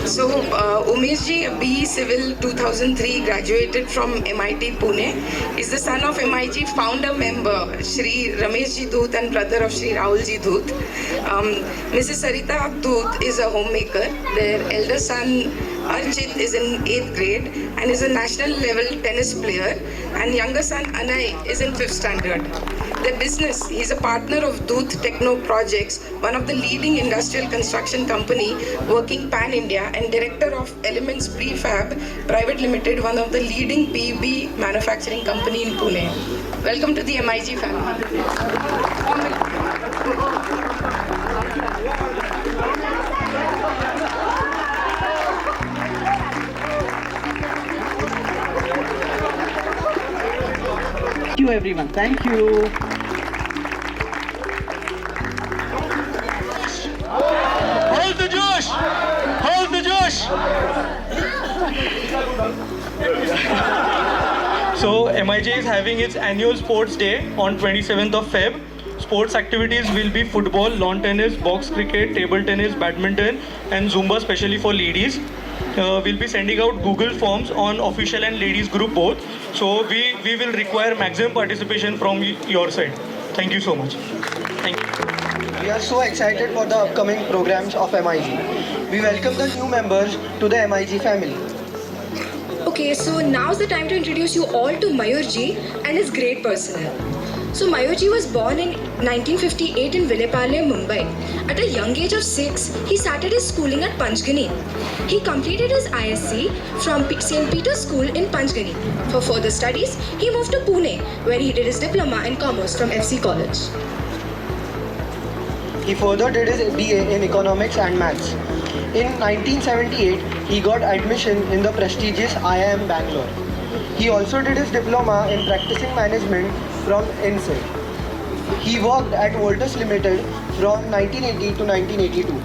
So Umesh ji, BE Civil 2003, graduated from MIT Pune, is the son of MIG founder member Shri Ramesh ji Dhoot and brother of Shri Rahul ji Dhoot. Mrs. Sarita Dhoot is a homemaker. Their elder son Archit is in 8th grade and is a national level tennis player, and younger son Anay is in 5th standard. Their business, he's a partner of Dhoot Techno Projects, one of the leading industrial construction company working pan-India, and director of Elements Prefab Private Limited, one of the leading PEB manufacturing company in Pune. Welcome to the MIG family. Thank you everyone. Thank you. Hold the Josh! Hold the Josh! So MIG is having its annual sports day on 27th of Feb. Sports activities will be football, lawn tennis, box cricket, table tennis, badminton and Zumba, especially for ladies. We'll be sending out Google Forms on official and ladies group both. So we will require maximum participation from your side. Thank you so much. Thank you. We are so excited for the upcoming programs of MIG. We welcome the new members to the MIG family. Okay, so now's the time to introduce you all to Mayur ji and his great personnel. So Mayurji was born in 1958 in Vileparle, Mumbai. At a young age of 6, he started his schooling at Panchgani. He completed his ISc from St. Peter's School in Panchgani. For further studies, he moved to Pune, where he did his diploma in commerce from FC College. He further did his BA in economics and maths. In 1978, he got admission in the prestigious IIM Bangalore. He also did his diploma in practicing management from INSEE. He worked at Voltus Limited from 1980 to 1982.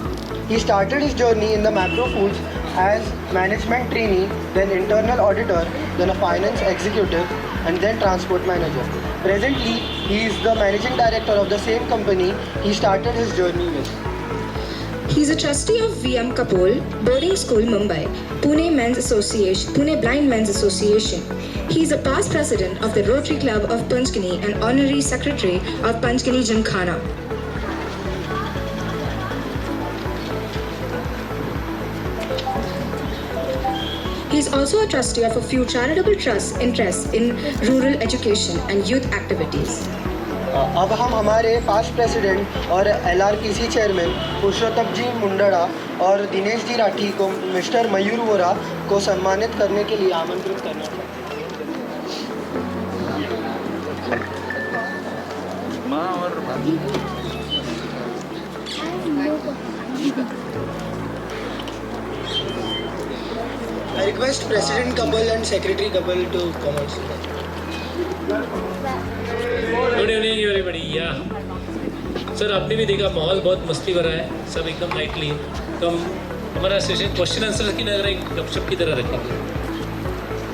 He started his journey in the Macro Foods as management trainee, then internal auditor, then a finance executive, and then transport manager. Presently, he is the managing director of the same company he started his journey with. He is a trustee of VM Kapol Boarding School, Mumbai, Pune Men's Association, Pune Blind Men's Association. He is a past president of the Rotary Club of Panchgani and honorary secretary of Panchgani Gymkhana. He is also a trustee of a few charitable trusts interests in rural education and youth activities. अब हम हमारे past president और LRPC chairman पुरुषोत्तम जी मुंडड़ा और दिनेश जी राठी को mister मयूर वोरा को सम्मानित करने के लिए आमंत्रित करना चाहते हैं। I request President couple and Secretary couple to come out. Good evening everybody. या सर आपने भी देखा माहौल बहुत मस्ती भरा है, सब एकदम लाइटली। तो हम हमारा सेशन क्वेश्चन आंसर की तरह एक गपशप की तरह रखेंगे।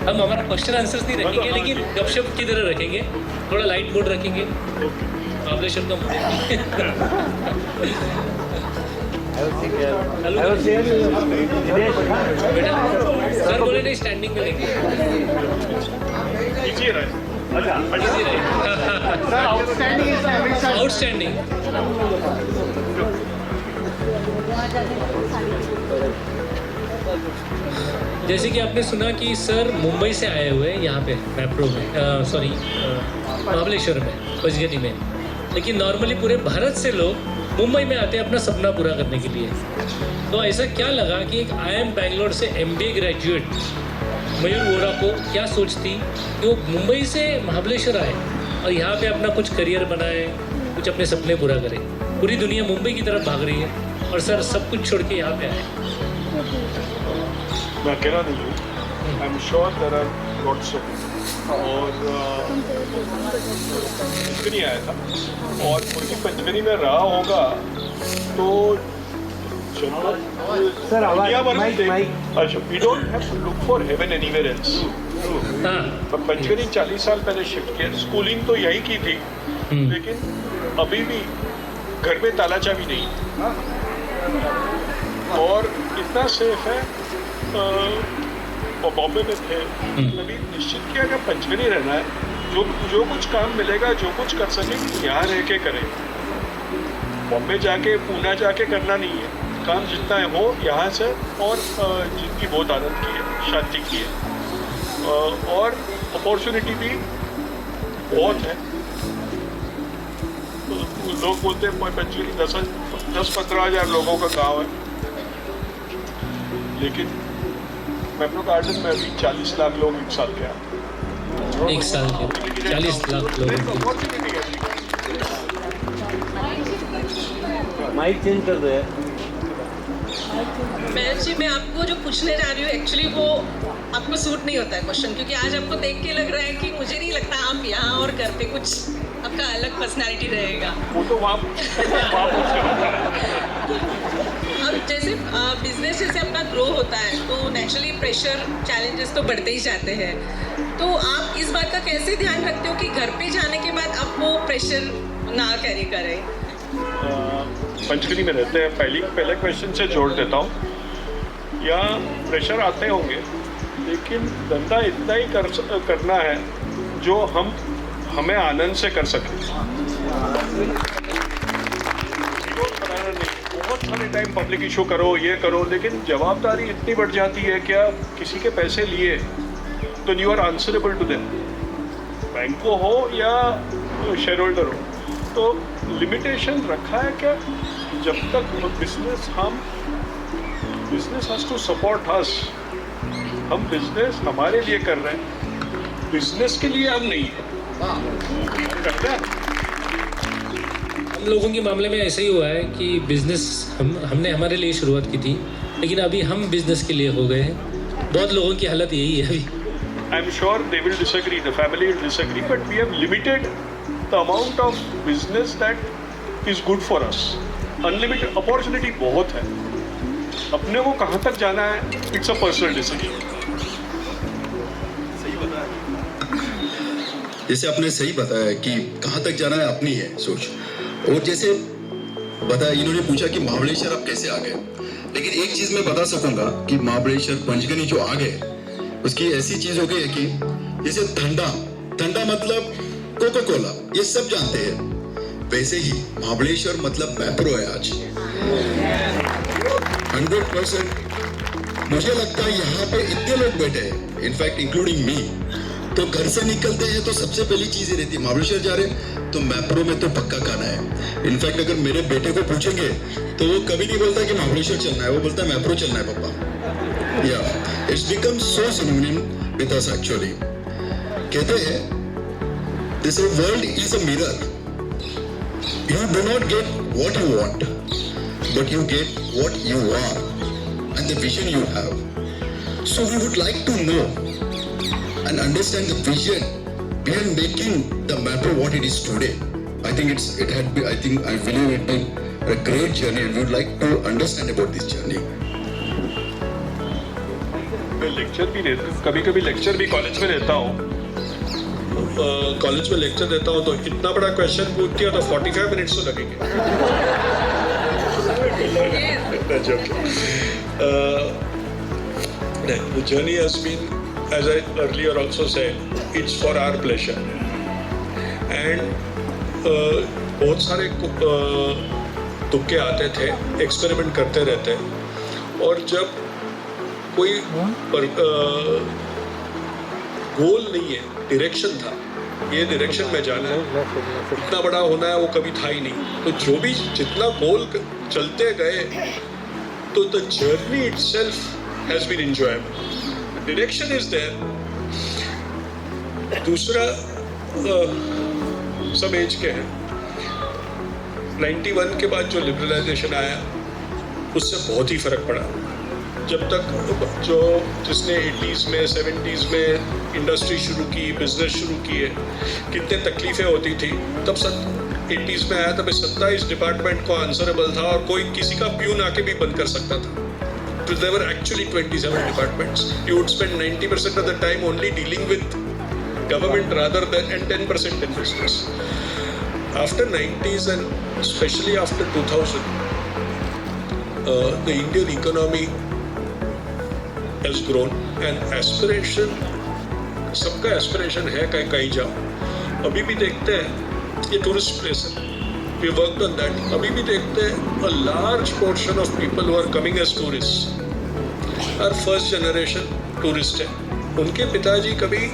हम हमारा क्वेश्चन आंसर्स नहीं रखेंगे लेकिन गपशप की तरह रखेंगे, थोड़ा लाइट मूड रखेंगे, पॉपुलेशन का सर बोले नहीं स्टैंडिंग में लेंगे। आउटस्टैंडिंग। जैसे कि आपने सुना कि सर मुंबई से आए हुए हैं यहाँ पे मैप्रो में, सॉरी महाबलेश्वर में, पंचगनी में। लेकिन नॉर्मली पूरे भारत से लोग मुंबई में आते हैं अपना सपना पूरा करने के लिए। तो ऐसा क्या लगा कि एक IIM बैंगलोर से MBA ग्रेजुएट मयूर वोरा को क्या सोचती कि वो मुंबई से महाबलेश्वर आए और यहाँ पे अपना कुछ करियर बनाए, कुछ अपने सपने पूरा करे। पूरी दुनिया मुंबई की तरफ भाग रही है और सर सब कुछ छोड़ के यहाँ पे आए। मैं अकेला नहीं हूँ, I am sure there are lots of, और पंचगनी आया था और मुझे पंचगनी में रहा होगा तो सर अच्छा, we don't have to look for heaven anywhere else. Panchgani 40 साल पहले शिफ्ट किया, स्कूलिंग तो यही की थी, लेकिन अभी भी घर में ताला चाबी नहीं और इतना सेफ है। बॉम्बे में थे, अभी निश्चित किया कि पंचगनी रहना है, जो कुछ काम मिलेगा, जो कुछ कर सके यहाँ रह के करें। बॉम्बे जाके पूना जाके करना नहीं है, काम जितना है वो यहाँ से, और जिनकी बहुत आनंद की है, शांति की है, और अपॉर्चुनिटी भी बहुत है। तो लोग बोलते हैं पंचगनी 10-15 हज़ार लोगों का गांव है, लेकिन मैप्रो गार्डन में अभी 40 लाख लोग एक साल के आते। एक साल के 40 लाख लोग। माइक चेंज कर दो यार। मैं आपको जो पूछने जा रही हूँ एक्चुअली वो आपको सूट नहीं होता है क्वेश्चन, क्योंकि आज आपको देख के लग रहा है कि मुझे नहीं लगता आप यहाँ और घर पे कुछ आपका अलग पर्सनालिटी रहेगा। वो तो अब जैसे बिजनेस जैसे अपना ग्रो होता है तो नेचुरली प्रेशर चैलेंजेस तो बढ़ते ही जाते हैं। तो आप इस बात का कैसे ध्यान रखते हो कि घर पे जाने के बाद आप वो प्रेशर ना कैरी करें? पंचगनी में रहते हैं, पहले क्वेश्चन से जोड़ देता हूँ। यहाँ प्रेशर आते होंगे, लेकिन धंधा इतना ही करना है जो हमें आनंद से कर सकें। बहुत सारे टाइम पब्लिक इशू करो, ये करो, लेकिन जवाबदारी इतनी बढ़ जाती है क्या किसी के पैसे लिए तो you are answerable to them. Bank को हो या शेयर होल्डर हो, तो लिमिटेशन रखा है क्या? जब तक business has to support us, हम बिजनेस हमारे लिए कर रहे हैं, बिजनेस के लिए हम नहीं करते हैं। हम लोगों के मामले में ऐसा ही हुआ है कि बिजनेस हमने हमारे लिए शुरुआत की थी, लेकिन अभी हम बिजनेस के लिए हो गए हैं। बहुत लोगों की हालत यही है अभी। I'm sure they will disagree, the family will disagree, but we have limited the amount of business that is good for us. Unlimited opportunity बहुत है, अपने को कहाँ तक जाना है, it's a personal decision. जैसे आपने सही बताया कि कहाँ तक जाना है अपनी है सोच, और जैसे बताया इन्होंने पूछा कि महाबलेश्वर आप कैसे आ गए, लेकिन एक चीज मैं बता सकूंगा कि महाबलेश्वर पंचगनी जो आ गए उसकी ऐसी चीज हो गई है कि जैसे ठंडा मतलब कोका कोला, ये सब जानते हैं, वैसे ही महाबलेश्वर मतलब मैप्रो है आज 100%। मुझे लगता है यहाँ पे इतने लोग बैठे हैं, इनफैक्ट इंक्लूडिंग मी, तो घर से निकलते हैं तो सबसे पहली चीज ये रहती है महाबलेश्वर जा रहे तो मैप्रो में तो पक्का खाना है। इनफैक्ट अगर मेरे बेटे को पूछेंगे तो वो कभी नहीं बोलता कि महाबलेश्वर चलना है, वो बोलता है मैप्रो चलना है पापा। Yeah, it's become so synonym with us actually. कहते हैं, this world is a mirror. You do not get what you want, but you get what you are and the vision you have. So we would like to know and understand the vision behind making the Mapro what it is today. I think I believe it been a great journey, and we would like to understand about this journey. मैं lecture भी कभी lecture भी college में देता हूँ, college में lecture देता हूँ तो इतना बड़ा क्वेश्चन पूछ दिया तो 45 मिनट्स तो लगेंगे। The journey has been, as I earlier also said, it's for our pleasure. And बहुत सारे तुक्के आते थे, एक्सपेरिमेंट करते रहते, और जब कोई गोल नहीं है, डायरेक्शन था, ये डायरेक्शन में जाना है, इतना बड़ा होना है, वो कभी था ही नहीं। तो जो भी जितना गोल चलते गए तो the journey itself has been enjoyable, direction is there. दूसरा सब एज के हैं, 91 के बाद जो लिबरलाइजेशन आया उससे बहुत ही फर्क पड़ा। जब तक जिसने 80s में 70s में इंडस्ट्री शुरू की, बिजनेस शुरू किए, कितने तकलीफें होती थी, तब 80s में आया तब 27 डिपार्टमेंट को आंसरेबल था और कोई किसी का प्यून आके भी बंद कर सकता था। So there were actually 27 departments. You would spend 90% of the time only dealing with government rather than and 10% in business. After 90s and especially after 2000, the Indian economy has grown and aspiration, सबका aspiration है कहीं जाओ। अभी भी देखते हैं ये tourist place है, we worked on that. अभी भी देखते हैं a large portion of people who are coming as tourists are first generation tourist है। उनके पिताजी कभी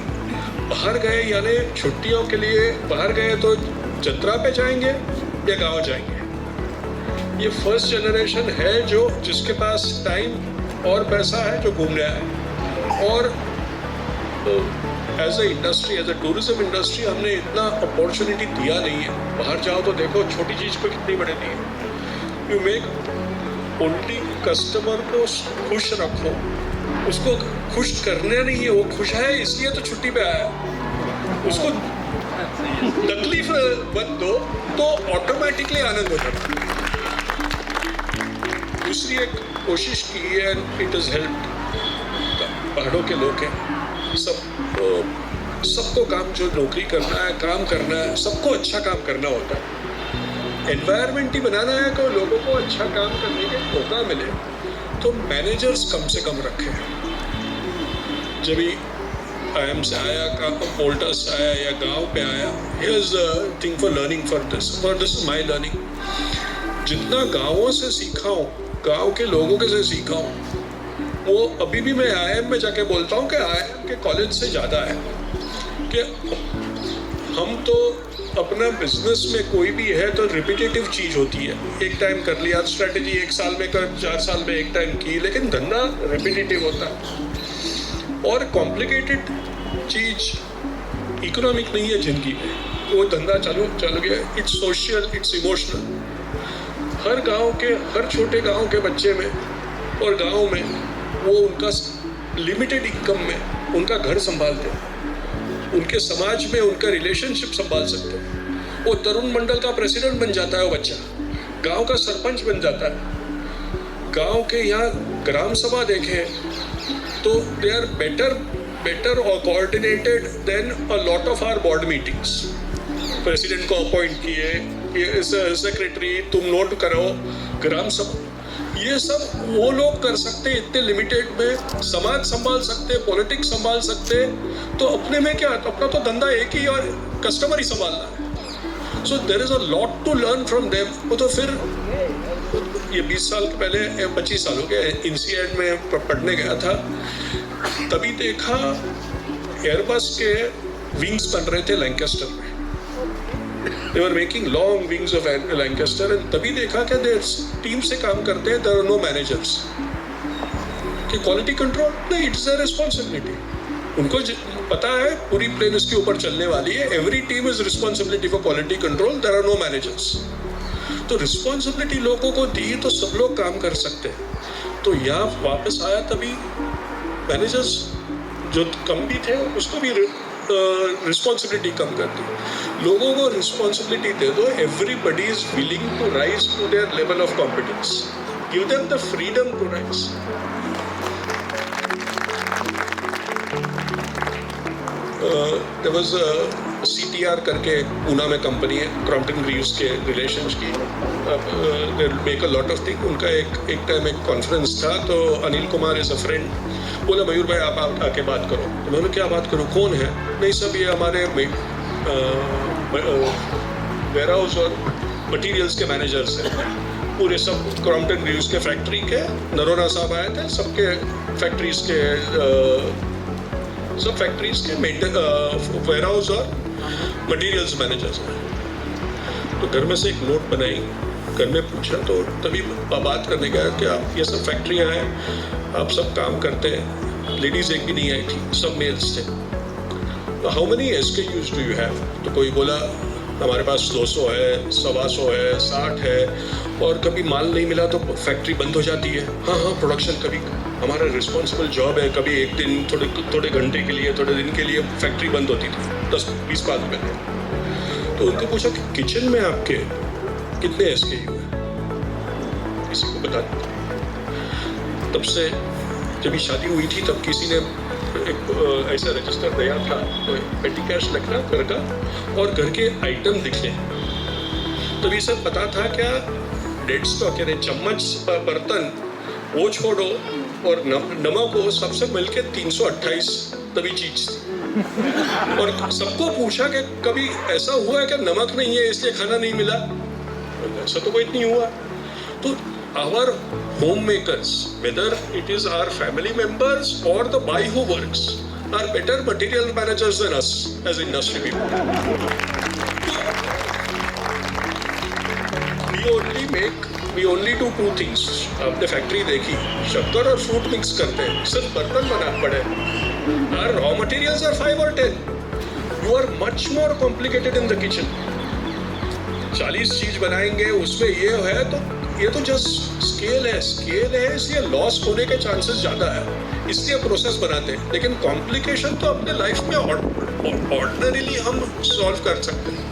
बाहर गए, यानी छुट्टियों के लिए बाहर गए तो जत्रा पे जाएंगे या गाँव जाएंगे। ये फर्स्ट जनरेशन है जो जिसके पास टाइम और पैसा है, जो घूमने आए। और as a industry, as a tourism industry, हमने इतना अपॉर्चुनिटी दिया नहीं है। बाहर जाओ तो देखो छोटी चीज़ को कितनी बड़ी दी है। यू मेक ओनली कस्टमर को खुश रखो, उसको खुश करना नहीं है, वो खुश है इसलिए तो छुट्टी पे आया, उसको तकलीफ मत दो तो ऑटोमेटिकली आनंद हो जाता है। दूसरी एक कोशिश की है, एंड इट इज हेल्प, पहाड़ों के लोग हैं, सबको काम, जो नौकरी करना है, काम करना है, सबको अच्छा काम करना होता है। एनवायरनमेंट ही बनाना है कि लोगों को अच्छा काम करने का मौका मिले, तो मैनेजर्स कम से कम रखें। जब भी IIM से आया, पोल्टा से आया या गांव पे आया, here's a thing for learning for this is my learning। जितना गांवों से सीखा हूँ, गांव के लोगों के से सीखा हूँ, वो अभी भी मैं IIM में जाके बोलता हूँ कि IIM के कॉलेज से ज़्यादा है। कि हम तो अपना बिजनेस में कोई भी है तो रिपीटेटिव चीज होती है, एक टाइम कर लिया स्ट्रेटेजी, 1 साल में कर, 4 साल में एक टाइम की, लेकिन धंधा रिपीटेटिव होता है। और कॉम्प्लिकेटेड चीज इकोनॉमिक नहीं है जिंदगी में, वो धंधा चल गया, इट्स सोशल, इट्स इमोशनल। हर गांव के, हर छोटे गांव के बच्चे में और गांव में वो उनका लिमिटेड इनकम में उनका घर संभालते हैं, उनके समाज में उनका रिलेशनशिप संभाल सकते हैं। वो तरुण मंडल का प्रेसिडेंट बन जाता है, वो बच्चा गांव का सरपंच बन जाता है। गांव के यहाँ ग्राम सभा देखें तो दे आर बेटर और coordinated than a lot of our board meetings. President को अपॉइंट किए, सेक्रेटरी तुम नोट करो, ग्राम सभा, ये सब वो लोग कर सकते इतने लिमिटेड में, समाज संभाल सकते, पॉलिटिक्स संभाल सकते। तो अपने में क्या, अपना तो धंधा एक ही और कस्टमर ही संभालना है। So there is a lot to learn from them. वो तो फिर ये 20 साल पहले, 25 साल हो गए, इंसिएड में पढ़ने गया था, तभी देखा एयरबस के विंग्स बन रहे थे लैंकेस्टर में। They were making long wings of Lancaster, and तभी देखा कि they टीम से काम करते हैं, there are no managers। कि क्वालिटी कंट्रोल नहीं, इट्स their responsibility। उनको पता है पूरी प्लेन इसके ऊपर चलने वाली है, every team is responsibility for quality control, there are no managers. तो रिस्पॉन्सिबिलिटी लोगों को दी तो सब लोग काम कर सकते हैं। तो यहाँ वापस आया, तभी मैनेजर्स जो कम भी थे उसको भी रिस्पॉन्सिबिलिटी कम कर दी। लोगों को रिस्पॉन्सिबिलिटी दे दो, everybody is willing to rise to their level of competence, give them the freedom to rise. There was CTR करके पूना में कंपनी है, क्रॉम्पटन ग्रीव्स के रिलेशंस की, they make a lot of thing. उनका एक टाइम एक कॉन्फ्रेंस था, तो Anil Kumar is a friend, बोला मयूर भाई आप आके बात करो। तो मैंने क्या बात करूँ, कौन है? नहीं सब ये हमारे वेयर हाउस और मटेरियल्स के मैनेजर्स हैं, पूरे सब क्रॉम्पटन ग्रीव्स के फैक्ट्री के, नरोना साहब आए थे, सबके फैक्ट्रीज के सब फैक्ट्रीज के वेयर हाउस और मटेरियल्स मैनेजर्स हैं। तो घर में से एक नोट बनाई, घर में पूछा, तो तभी बात करने गया कि आप ये सब फैक्ट्रियाँ हैं, आप सब काम करते हैं, लेडीज एक भी नहीं आई थी, सब मेल्स थे। तो how many SKUs do you have? तो कोई बोला हमारे पास 200 है, 125 है, 60 है, और कभी माल नहीं मिला तो फैक्ट्री बंद हो जाती है। हाँ, प्रोडक्शन कभी हमारा रिस्पॉन्सिबल जॉब है, कभी एक दिन थोड़े घंटे के लिए, थोड़े दिन के लिए फैक्ट्री बंद होती थी 10-20 साल पहले। तो उनको पूछा कि किचन में आपके कितने SKU है, किसी को बता दें। तब से जब शादी हुई थी तब किसी ने एक ऐसा रजिस्टर दिया था, तो पेटी कैश लिखना घर का और घर के आइटम दिखने, तभी सब पता था क्या डेड स्टॉक, यानी चम्मच, बर्तन वो छोड़ो और नमक हो, सबसे मिलके 328 तभी चीज। और सबको पूछा कि कभी ऐसा हुआ है कि नमक नहीं है इसलिए खाना नहीं मिला? ऐसा तो कोई नहीं हुआ। तो our homemakers, whether it is our family members or the boy who works, are better material managers than us as industry people. We only do 2 things. आपने फैक्ट्री देखी, शक्कर और फ्रूट मिक्स करते हैं, सिर्फ बर्तन बना पड़े। Our raw materials are 5 or 10. You are much more complicated in the kitchen. 40 चीज बनाएंगे, उसमें ये है, तो ये तो जस्ट स्केल है इसलिए लॉस होने के चांसेस ज़्यादा है, इसलिए प्रोसेस बनाते हैं। लेकिन कॉम्प्लिकेशन तो अपने लाइफ में ऑर्डिनरीली हम सॉल्व कर सकते हैं।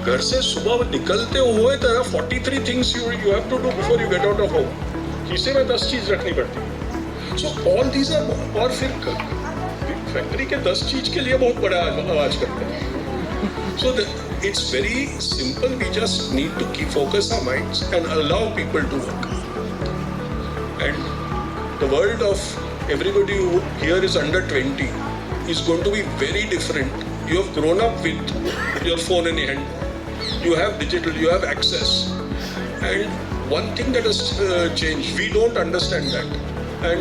घर से सुबह निकलते हुए तरह 43 things you have to do before you get out of home. किसी में 10 चीज रखनी पड़ती है। सो ऑल दीज आर, और फिर फैक्ट्री के 10 चीज के लिए बहुत बड़ा आवाज करते हैं। सो it's very simple, we just need to keep focus our minds and allow people to work. And the world of everybody who here is under 20 is going to be very different. You have grown up with your phone in your hand, you have digital, you have access, and one thing that has changed, we don't understand that, and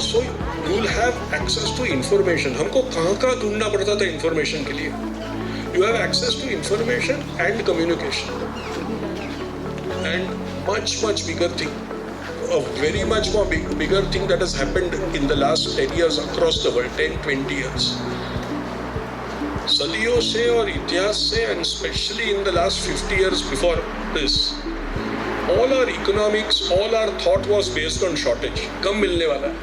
so you will have access to information. हमको कहाँ ढूंढना पड़ता था information के लिए, you have access to information and communication. And much bigger thing, a very much more bigger thing that has happened in the last 10 years across the world, 10-20 years. सदियों से और इतिहास से, and especially in the last 50 years before this, all our economics, all our thought was based on shortage. कम मिलने वाला है,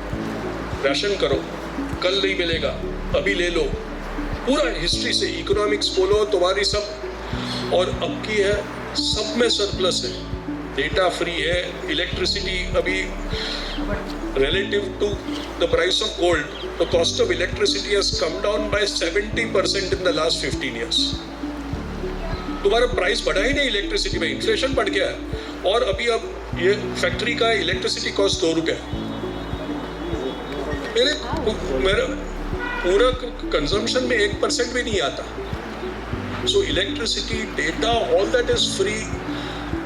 ration करो, कल नहीं मिलेगा, अभी ले लो. पूरा हिस्ट्री से इकोनॉमिक्स बोलो तुम्हारी सब, और अब की है सब में सरप्लस है. डेटा फ्री है, इलेक्ट्रिसिटी अभी relative to the price of gold, the cost of electricity has come down by 70% in the last 15 years. तुम्हारा प्राइस बढ़ा ही नहीं इलेक्ट्रिसिटी में, इन्फ्लेशन बढ़ गया है. और अभी अब ये फैक्ट्री का इलेक्ट्रिसिटी कॉस्ट 2 रुपये. मेरा पूरा कंजम्पशन में 1% भी नहीं आता. So electricity, data, all that is free.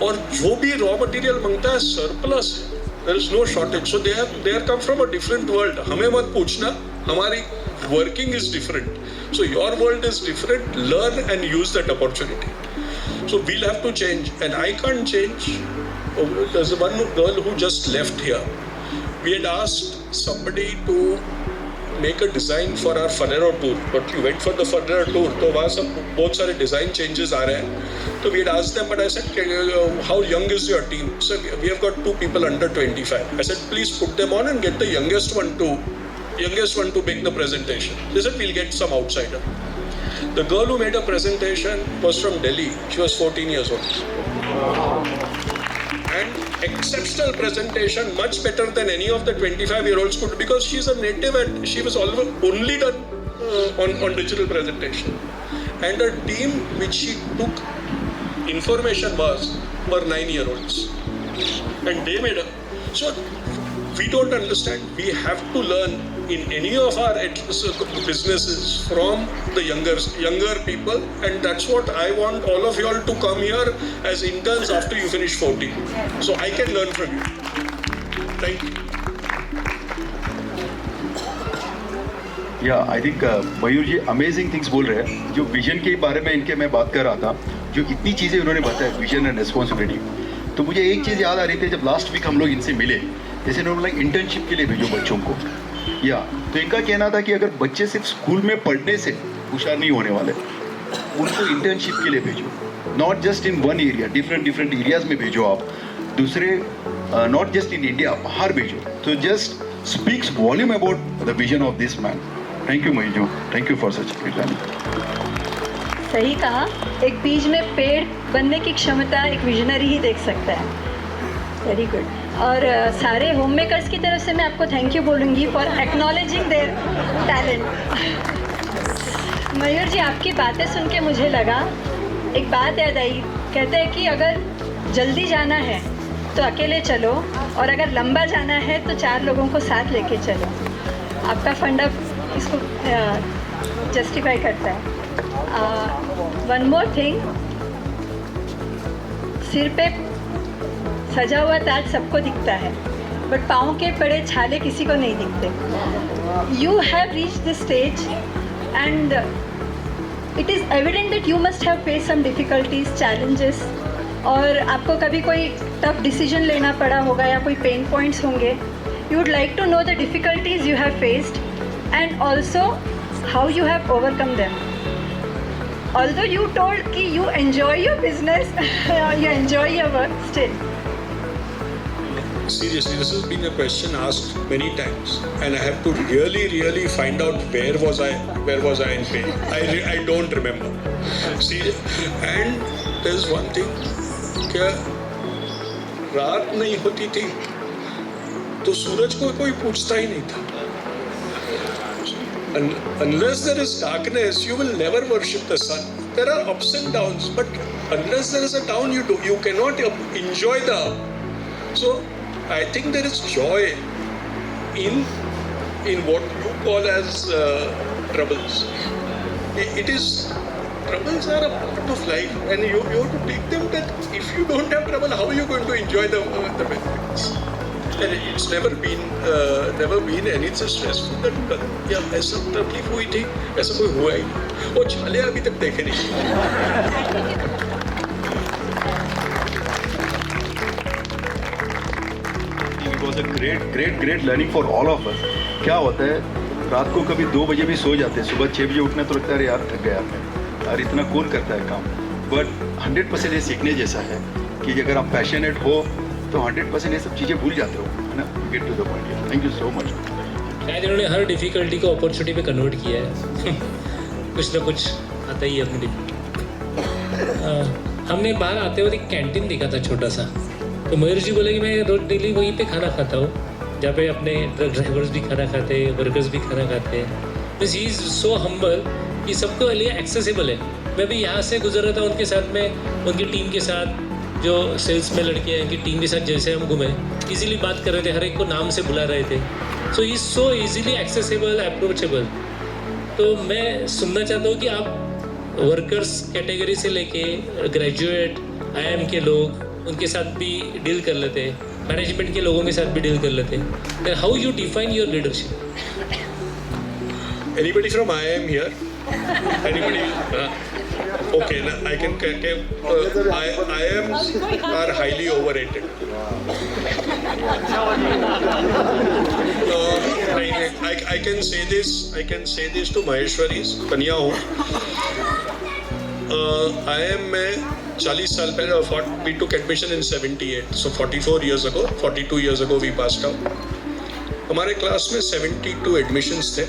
और जो भी रॉ मटेरियल मांगता है सरप्लस है. There is no shortage. So they have come from a different world. हमें मत पूछना, हमारी working is different. So your world is different. Learn and use that opportunity. So we'll have to change, and I can't change. There's one girl who just left here. We had asked somebody to make a design for our Ferrero tour, but you went for the Ferrero tour, तो वहाँ सब बहुत सारे design changes आ रहे हैं. So we had asked them, but I said, how young is your team? So we have got 2 people under 25. I said, please put them on and get the youngest one to make the presentation. They said, we'll get some outsider. The girl who made a presentation was from Delhi. She was 14 years old. And exceptional presentation, much better than any of the 25-year-olds could, because she's a native and she was only done on digital presentation. And her team, which she took information were 9-year-olds. And they made so we don't understand. We have to learn in any of our businesses from the younger people, and that's what I want all of you all to come here as interns after you finish 14, so I can learn from you. Thank you. I think Mayur ji amazing things बोल रहे हैं. जो vision के बारे में इनके मैं बात कर रहा था, जो इतनी चीज़ें उन्होंने बताया, विजन एंड रिस्पॉन्सिबिलिटी, तो मुझे एक चीज़ याद आ रही थी. जब लास्ट वीक हम लोग इनसे मिले, जैसे उन्होंने इंटर्नशिप के लिए भेजो बच्चों को, तो इनका कहना था कि अगर बच्चे सिर्फ स्कूल में पढ़ने से होशियार नहीं होने वाले, उनको इंटर्नशिप के लिए भेजो. Not just in one area, different areas में भेजो आप. दूसरे नॉट जस्ट इन इंडिया, बाहर भेजो. तो just speaks volume about the vision of this man. Thank you Mayur, thank you for such great planning. सही कहा. एक बीज में पेड़ बनने की क्षमता एक विजनरी ही देख सकता है. Very good. और सारे होम मेकर्स की तरफ से मैं आपको थैंक यू बोलूँगी फॉर एक्नॉलेजिंग देयर टैलेंट. मयूर जी, आपकी बातें सुन के मुझे लगा, एक बात याद आई. कहते हैं कि अगर जल्दी जाना है तो अकेले चलो, और अगर लंबा जाना है तो 4 लोगों को साथ लेके चलो. आपका फंडा इसको जस्टिफाई करता है. वन मोर थिंग, सिर पे सजा हुआ ताज सबको दिखता है, बट पाँव के पड़े छाले किसी को नहीं दिखते. You have reach this stage and it is evident that you must have face some difficulties, challenges, और आपको कभी कोई टफ डिसीजन लेना पड़ा होगा या कोई पेन पॉइंट्स होंगे. You would like to know the difficulties you have faced and also how you have overcome them. Although you told कि you enjoy your business, you enjoy your work still. Seriously, this has been a question asked many times, and I have to really find out where was I in pain. I don't remember. See, and there's one thing, क्या रात नहीं होती थी तो सूरज को कोई पूछता ही नहीं था. Unless there is darkness, you will never worship the sun. There are ups and downs, but unless there is a down, you cannot enjoy the up. So I think there is joy in what you call as troubles. It is, troubles are a part of life, and you have to take them. That if you don't have trouble, how are you going to enjoy the benefits? and it's never been and it's a stressful that या ऐसा तकलीफ हुई थी, ऐसा कोई हुआ ही नहीं, वो छाले अभी तक देखे नहीं। It was a great learning for all of us. क्या होता है, रात को कभी 2 बजे भी सो जाते हैं, सुबह 6 बजे उठना तो लगता है यार थक गया मैं, यार इतना कौन करता है काम। बट 100% ये सीखने जैसा है कि अगर आप पैशनेट हो तो 100% ये सब चीज़ें भूल जाते हो, है ना। Get to the point. Thank you so much. शायद इन्होंने हर डिफिकल्टी को अपॉर्चुनिटी पे कन्वर्ट किया है। कुछ ना कुछ आता ही है अपनी हमने बाहर आते हुए एक कैंटीन देखा था छोटा सा, तो मयूर जी बोले कि मैं रोज डेली वहीं पे खाना खाता हूँ, जहाँ पे अपने ट्रक ड्राइवर्स भी खाना खाते हैं, वर्कर्स भी खाना खाते हैं। Means he is so humble कि सबको लिए एक्सेसिबल है। मैं भी यहाँ से गुजर रहा था उनके साथ में, उनकी टीम के साथ, जो सेल्स में लड़के हैं उनकी टीम के साथ जैसे हम घूमे, इजीली बात कर रहे थे, हर एक को नाम से बुला रहे थे। So he is so easily accessible, approachable. तो मैं सुनना चाहता हूँ कि आप वर्कर्स कैटेगरी से लेके ग्रेजुएट IIM के लोग, उनके साथ भी डील कर लेते हैं, मैनेजमेंट के लोगों के साथ भी डील कर लेते हैं। Then how you define your leadership? Anybody from IIM here? Anybody? Okay, I can IIMs are highly overrated. I can say this. I can say this to Maheshwaris. कन्या हूँ। IIM में 40 साल पहले we took admission in 78, so 44 years ago, 42 years ago we passed out. हमारे class में 72 admissions थे,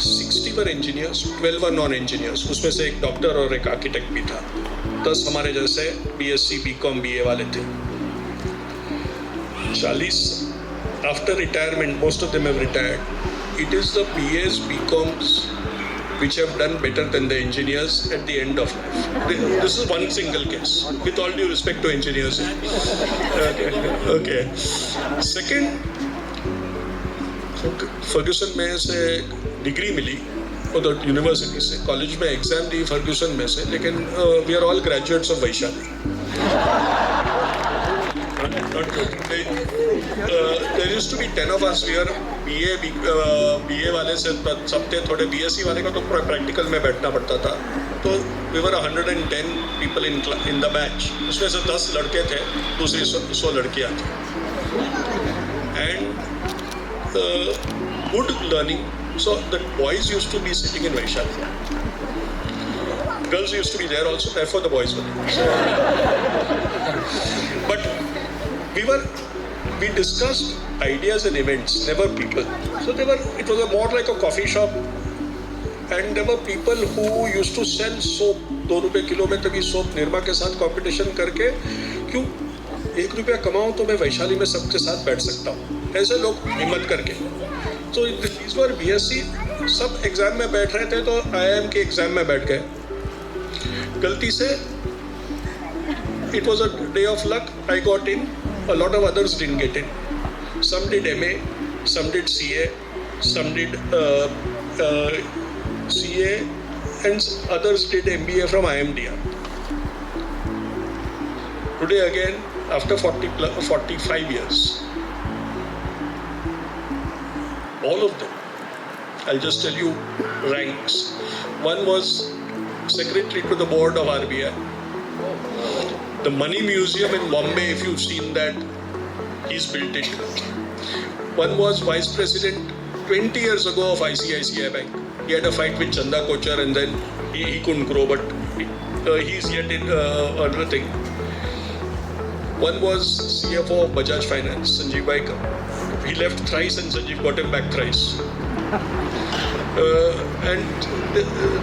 60 वर engineers, 12 were non engineers, उसमें से एक डॉक्टर और एक आर्किटेक्ट भी था। 10 हमारे जैसे BSc BCom BA वाले थे। 40 after retirement, most of them have retired. It is the BAs BComs which have done better than the engineers at the end of life. This is one single case, with all due respect to engineers. Okay. Second, Fergusson में से degree मिली उधर university से, college में exam दी Fergusson में से, लेकिन we are all graduates of Vaishali. There used to be 10 of us. We are BA वाले से सब थे, थोड़े BSc वाले का तो प्रैक्टिकल में बैठना पड़ता था। तो we were 110 people in the batch. उसमें से 10 लड़के थे, दूसरी 100 लड़कियाँ थी। And good learning. So the boys used to be sitting in Vaishali. Girls used to be there also, therefore the boys were there. But we discussed ideas and events, never people. So it was more like a coffee shop, and there were people who used to sell soap, 2 रुपए kilo में तभी soap Nirma के साथ competition करके, क्यों 1 रुपया कमाऊं तो मैं वैशाली में सबके साथ बैठ सकता हूँ, ऐसे लोग हिम्मत करके। तो these were BSc, सब एग्जाम में बैठ रहे थे तो IIM के एग्जाम में बैठ गए गलती से। It was a day of luck, I got in. A lot of others didn't get in. Some did MA, some did CA, some did CA, and others did MBA from IMDR. Today again, after 45 years, all of them, I'll just tell you ranks. One was secretary to the board of RBI. The Money Museum in Bombay, if you've seen that, he's built it. One was vice president 20 years ago of ICICI Bank. He had a fight with Chanda Kochar and then he couldn't grow, but he's yet in another thing. One was CFO of Bajaj Finance, Sanjeev Baikar. He left thrice and Sanjeev got him back thrice. And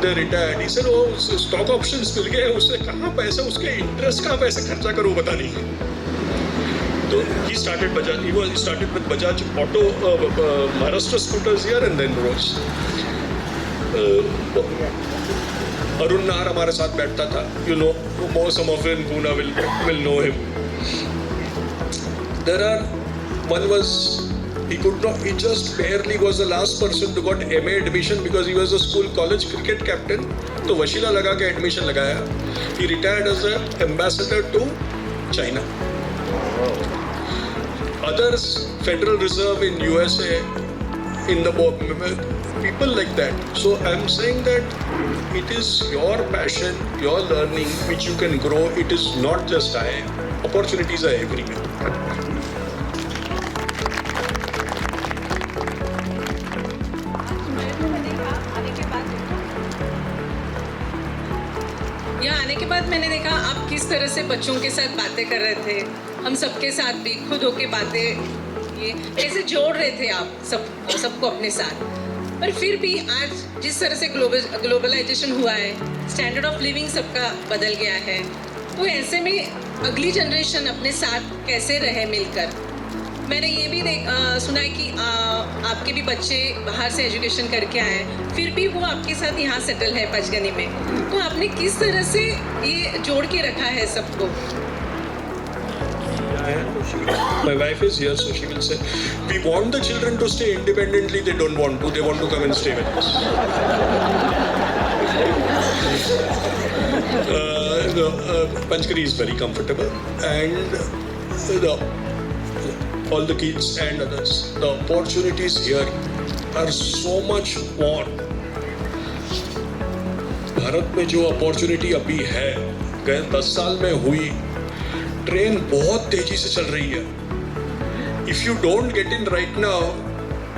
they retired. He said, oh, stock options मिल गए, उससे कहाँ पैसा, उसके interest कहाँ पैसे खर्चा करूँ पता नहीं। तो he started Bajaj. He started with Bajaj Auto, Maharashtra Scooters here, and then Rolls. Arun Nahar हमारे साथ बैठता था. You know, some of you in Pune will know him. One was, he just barely was the last person to got MA admission because he was a school college cricket captain. तो वशीला लगा के admission लगाया. He retired as an ambassador to China. others, Federal Reserve in USA, in the people like that. So I'm saying that it is your passion, your learning, which you can grow. It is not just IIM. Opportunities are everywhere. यहाँ आने के बाद मैंने देखा आप किस तरह से बच्चों के साथ बातें कर रहे थे, हम सबके साथ भी खुद होके बातें ये कैसे जोड़ रहे थे आप सबको अपने साथ। पर फिर भी आज जिस तरह से ग्लोबलाइजेशन हुआ है, स्टैंडर्ड ऑफ लिविंग सबका बदल गया है, तो ऐसे में अगली जनरेशन अपने साथ कैसे रहे मिलकर। मैंने ये भी सुना है कि आपके भी बच्चे बाहर से एजुकेशन करके आए, फिर भी वो आपके साथ यहाँ सेटल है पंचगनी में, तो आपने किस तरह से ये जोड़ के रखा है सबको? My wife is here, so she will say, we want the children to stay independently, they don't want to, they want to come and stay with us. Panchgani is very comfortable, and all the kids and others, the opportunities here are so much more. Bharat में जो opportunity अभी है, गए 10 साल में हुई, train बहुत तेजी से चल रही है. If you don't get in right now,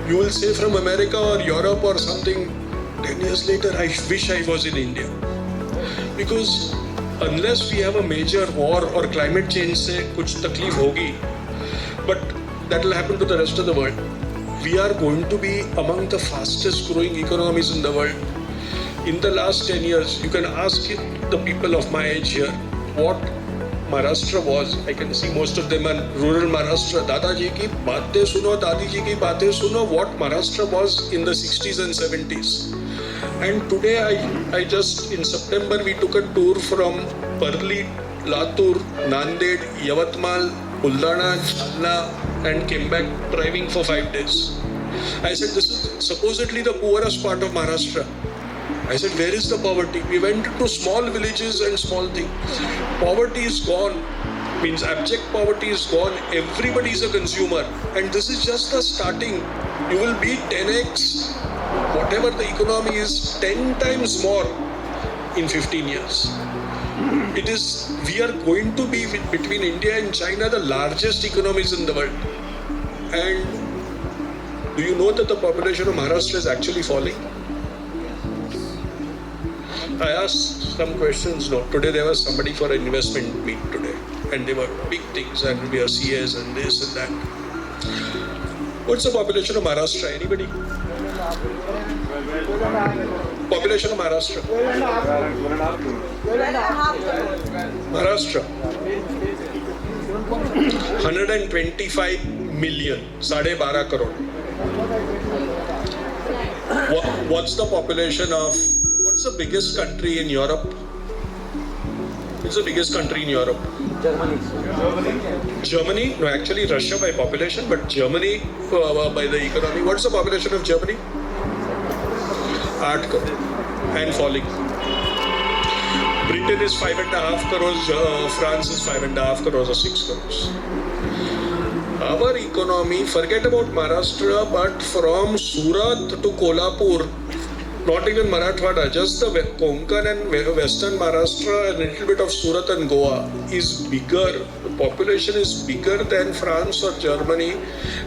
you will say from America or Europe or something, 10 years later, I wish I was in India. Because unless we have a major war or climate change से कुछ तकलीफ होगी, but that will happen to the rest of the world. We are going to be among the fastest growing economies in the world. In the last 10 years, you can ask the people of my age here what Maharashtra was. I can see most of them are rural Maharashtra. दादाजी की बातें सुनो, दादी जी की बातें सुनो, what Maharashtra was in the 60s and 70s. And today I just, in September, we took a tour from Parli, Latur, Nanded, Yavatmal, Buldana, Jalna, and came back driving for 5 days. I said, this is supposedly the poorest part of Maharashtra. I said, where is the poverty? We went to small villages and small things. Poverty is gone, means abject poverty is gone. Everybody is a consumer. And this is just the starting. You will be 10x, whatever the economy is, 10 times more in 15 years. It is, we are going to be between India and China the largest economies in the world. And do you know that the population of Maharashtra is actually falling? I asked some questions. No, today there was somebody for an investment meet today, and they were big things, and we are CS and this and that. What's the population of Maharashtra? Anybody? Population of Maharashtra? Maharashtra 125 million, 12.5 crore. What's the population of, what's the biggest country in Europe? What's the biggest country in Europe? Germany? No, actually Russia by population, but Germany by the economy. What's the population of Germany? 8 crore and falling. Britain is 5.5 crores, France is 5.5 crores or 6 crores. Our economy, forget about Maharashtra, but from Surat to Kolhapur, not even Marathwada, just the Konkan and Western Maharashtra, a little bit of Surat and Goa is bigger. The population is bigger than France or Germany,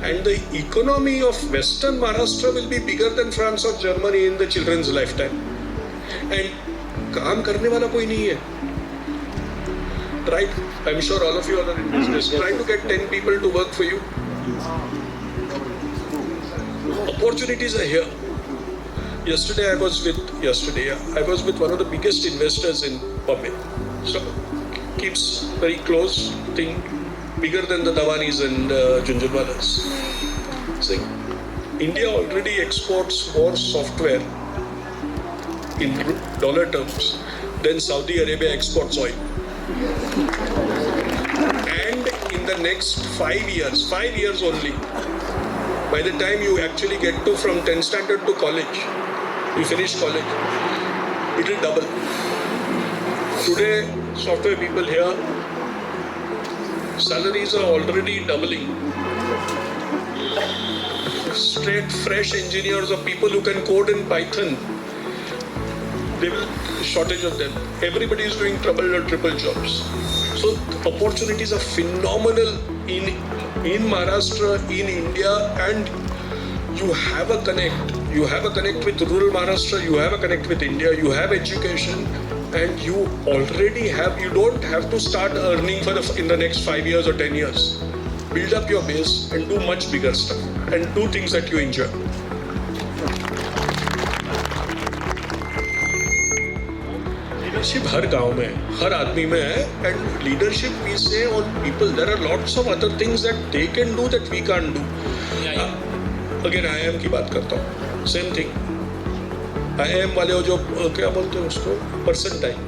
and the economy of Western Maharashtra will be bigger than France or Germany in the children's lifetime. And काम करने वाला कोई नहीं है. Try, I'm sure all of you are in business. Try to get 10 people to work for you. Opportunities are here. Yesterday I was with one of the biggest investors in Bombay. So keeps very close thing, bigger than the Davanis and Junjunwalas. Saying India already exports more software in dollar terms than Saudi Arabia exports oil. And in the next 5 years only, by the time you actually get to from 10th standard to college, you finish college, it will double. Today, software people here, salaries are already doubling. straight fresh engineers or people who can code in Python, there will be shortage of them. Everybody is doing double or triple jobs. So opportunities are phenomenal in Maharashtra, in India, and you have a connect. You have a connect with rural Maharashtra, you have a connect with India, you have education, and you already have, you don't have to start earning in the next 5 years or 10 years. Build up your base and do much bigger stuff and do things that you enjoy. Leadership हर गांव में है, हर आदमी में है, and leadership we say on people, there are lots of other things that they can do that we can't do. Again IIM की बात करता हूँ, same thing. IIM वाले हो जो क्या बोलते हैं उसको, percentile.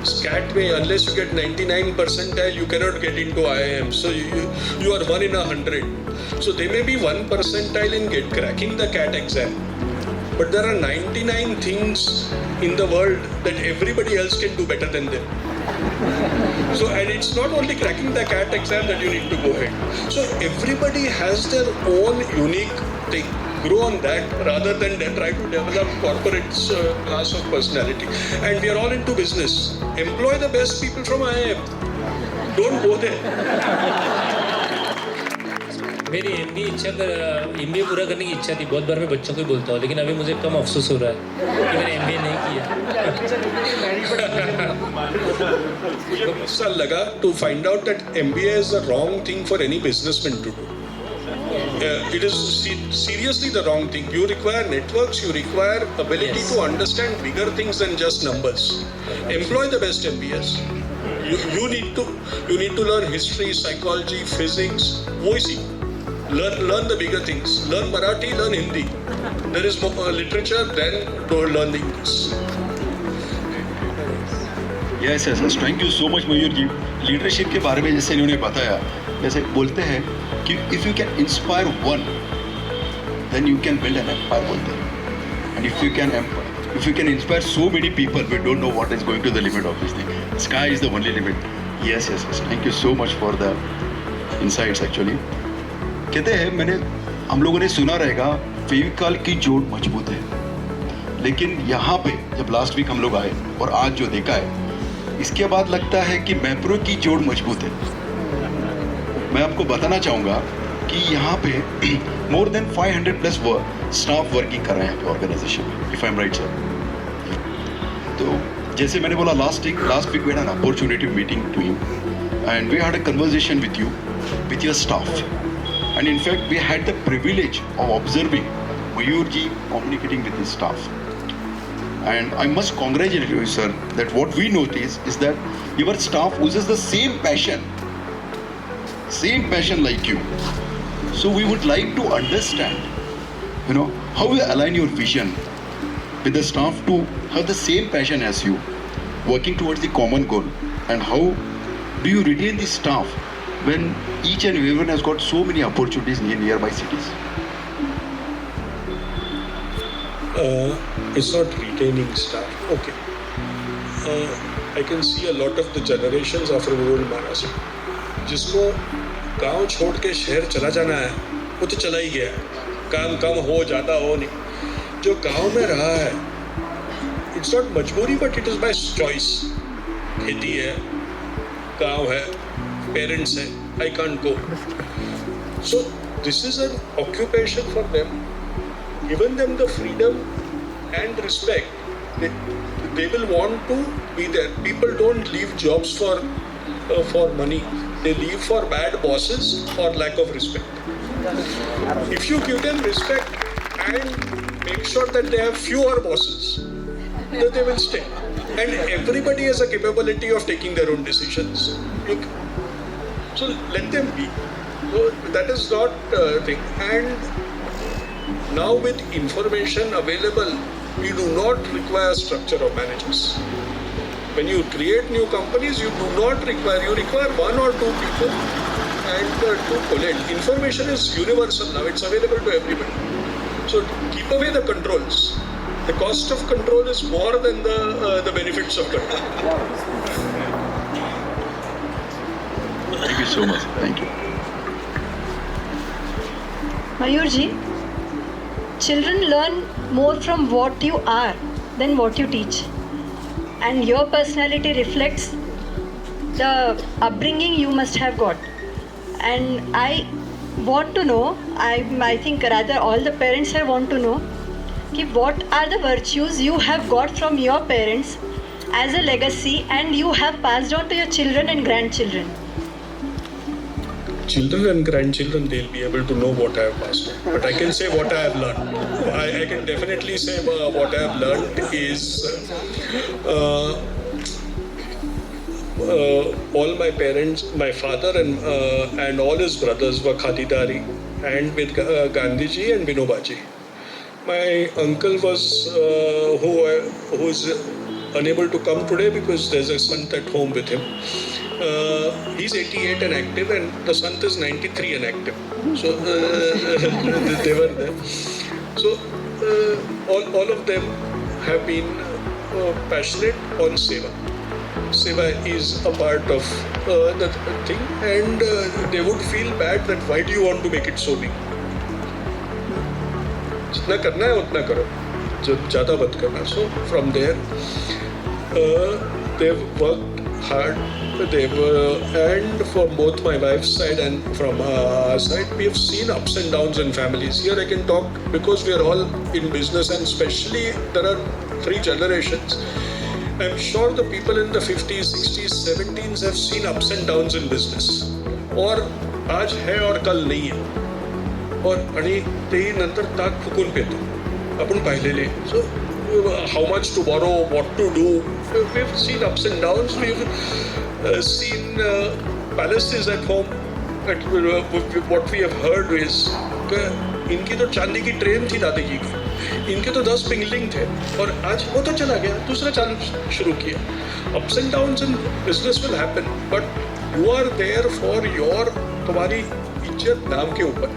SCAT में unless you get 99 percentile, you cannot get into IIM. So you are 1 in 100. So they may be 1 percentile in cracking the CAT exam. But there are 99 things in the world that everybody else can do better than them. So, and it's not only cracking the CAT exam that you need to go ahead. So everybody has their own unique thing. Grow on that rather than try to develop corporate class of personality. And we are all into business. Employ the best people from IIM. Don't go there. मेरी MBA पूरा करने की इच्छा थी, बहुत बार मैं बच्चों को ही बोलता हूँ, लेकिन अभी मुझे कम अफसोस हो रहा है कि मैंने MBA नहीं किया. साल लगा to find out that MBA is the wrong thing for any businessman to do. It is seriously the wrong thing. You require networks, you require ability to understand bigger things than just numbers. Employ the best MBAs. You need to learn history, psychology, physics. Learn the bigger things. Learn Marathi, learn Hindi. There is more literature, then learn the English. Yes. Thank you so much, Mayur ji. Leadership के बारे में जैसे इन्होंने बताया, जैसे बोलते हैं कि if you can inspire one, then you can build an empire बोलते हैं. And if you can inspire so many people, we don't know what is going to the limit of this thing. Sky is the only limit. Yes. Thank you so much for the insights actually. कहते हैं हम लोगों ने सुना रहेगा फेविकॉल की जोड़ मजबूत है, लेकिन यहाँ पे जब लास्ट वीक हम लोग आए और आज जो देखा है, इसके बाद लगता है कि मैप्रो की जोड़ मजबूत है. मैं आपको बताना चाहूँगा कि यहाँ पे more than 500 plus staff working कर रहे हैं ऑर्गेनाइजेशन में, if I am right sir. तो जैसे मैंने बोला last week we had an opportunity meeting to you and we had a conversation with you, with your staff. And in fact, we had the privilege of observing Mayur ji communicating with his staff. And I must congratulate you, sir, that what we notice is that your staff uses the same passion like you. So we would like to understand, how you align your vision with the staff to have the same passion as you, working towards the common goal, and how do you retain the staff when each and everyone has got so many opportunities in nearby cities? It's not retaining staff. Okay. I can see a lot of the generations of rural Maharashtra. जिसको गांव छोड़ के शहर चला जाना है, वो तो चला ही गया है. काम कम हो, ज़्यादा हो नहीं. जो गांव में रहा है, it's not मजबूरी, but it is by choice. खेती है, गांव है, parents हैं, I can't go. So this is an occupation for them. Given them the freedom and respect, they will want to be there. People don't leave jobs for money. They leave for bad bosses or lack of respect. If you give them respect and make sure that they have fewer bosses, then they will stay. And everybody has a capability of taking their own decisions. So let them be. So that is not a thing. And now with information available, we do not require structure of managers. When you create new companies, you require one or two people and to collect. Information is universal now, it's available to everybody. So keep away the controls. The cost of control is more than the benefits of control. Thank you so much. Thank you. Mayur ji, children learn more from what you are than what you teach, and your personality reflects the upbringing you must have got. And I want to know, I think rather all the parents here want to know कि what are the virtues you have got from your parents as a legacy and you have passed on to your children and grandchildren. Children and grandchildren, they'll be able to know what I have passed on. But I can say what I have learned. I can definitely say what I have learned is all my parents, my father and all his brothers were Khatidari, and with Gandhiji and Vinobaji. My uncle was who is unable to come today because there's a sant at home with him. He's 88 and active, and the sant is 93 and active. So they were there. So all of them have been passionate on seva. Seva is a part of the thing, and they would feel bad that why do you want to make it so big? जितना करना है उतना करो, ज़्यादा मत करना. So from there, they've worked hard. And from both my wife's side and from our side, we have seen ups and downs in families. Here I can talk because we are all in business, and especially there are 3 generations. I'm sure the people in the 50s, 60s, 70s have seen ups and downs in business. और आज है और कल नहीं है. आणि तेही नंतर ताक फुकून पेतो आपण पाहिलेले. So how much to borrow, what to do, we've seen ups and downs. We've seen palaces at home. What we have heard is इनकी तो चांदी की ट्रेन थी दादाजी की, इनके तो 10 पिंगलिंग थे, और आज वो तो चला गया, दूसरा चालू शुरू किया. Ups and downs in business will happen, but you are there for your, तुम्हारी इज्जत नाम के ऊपर.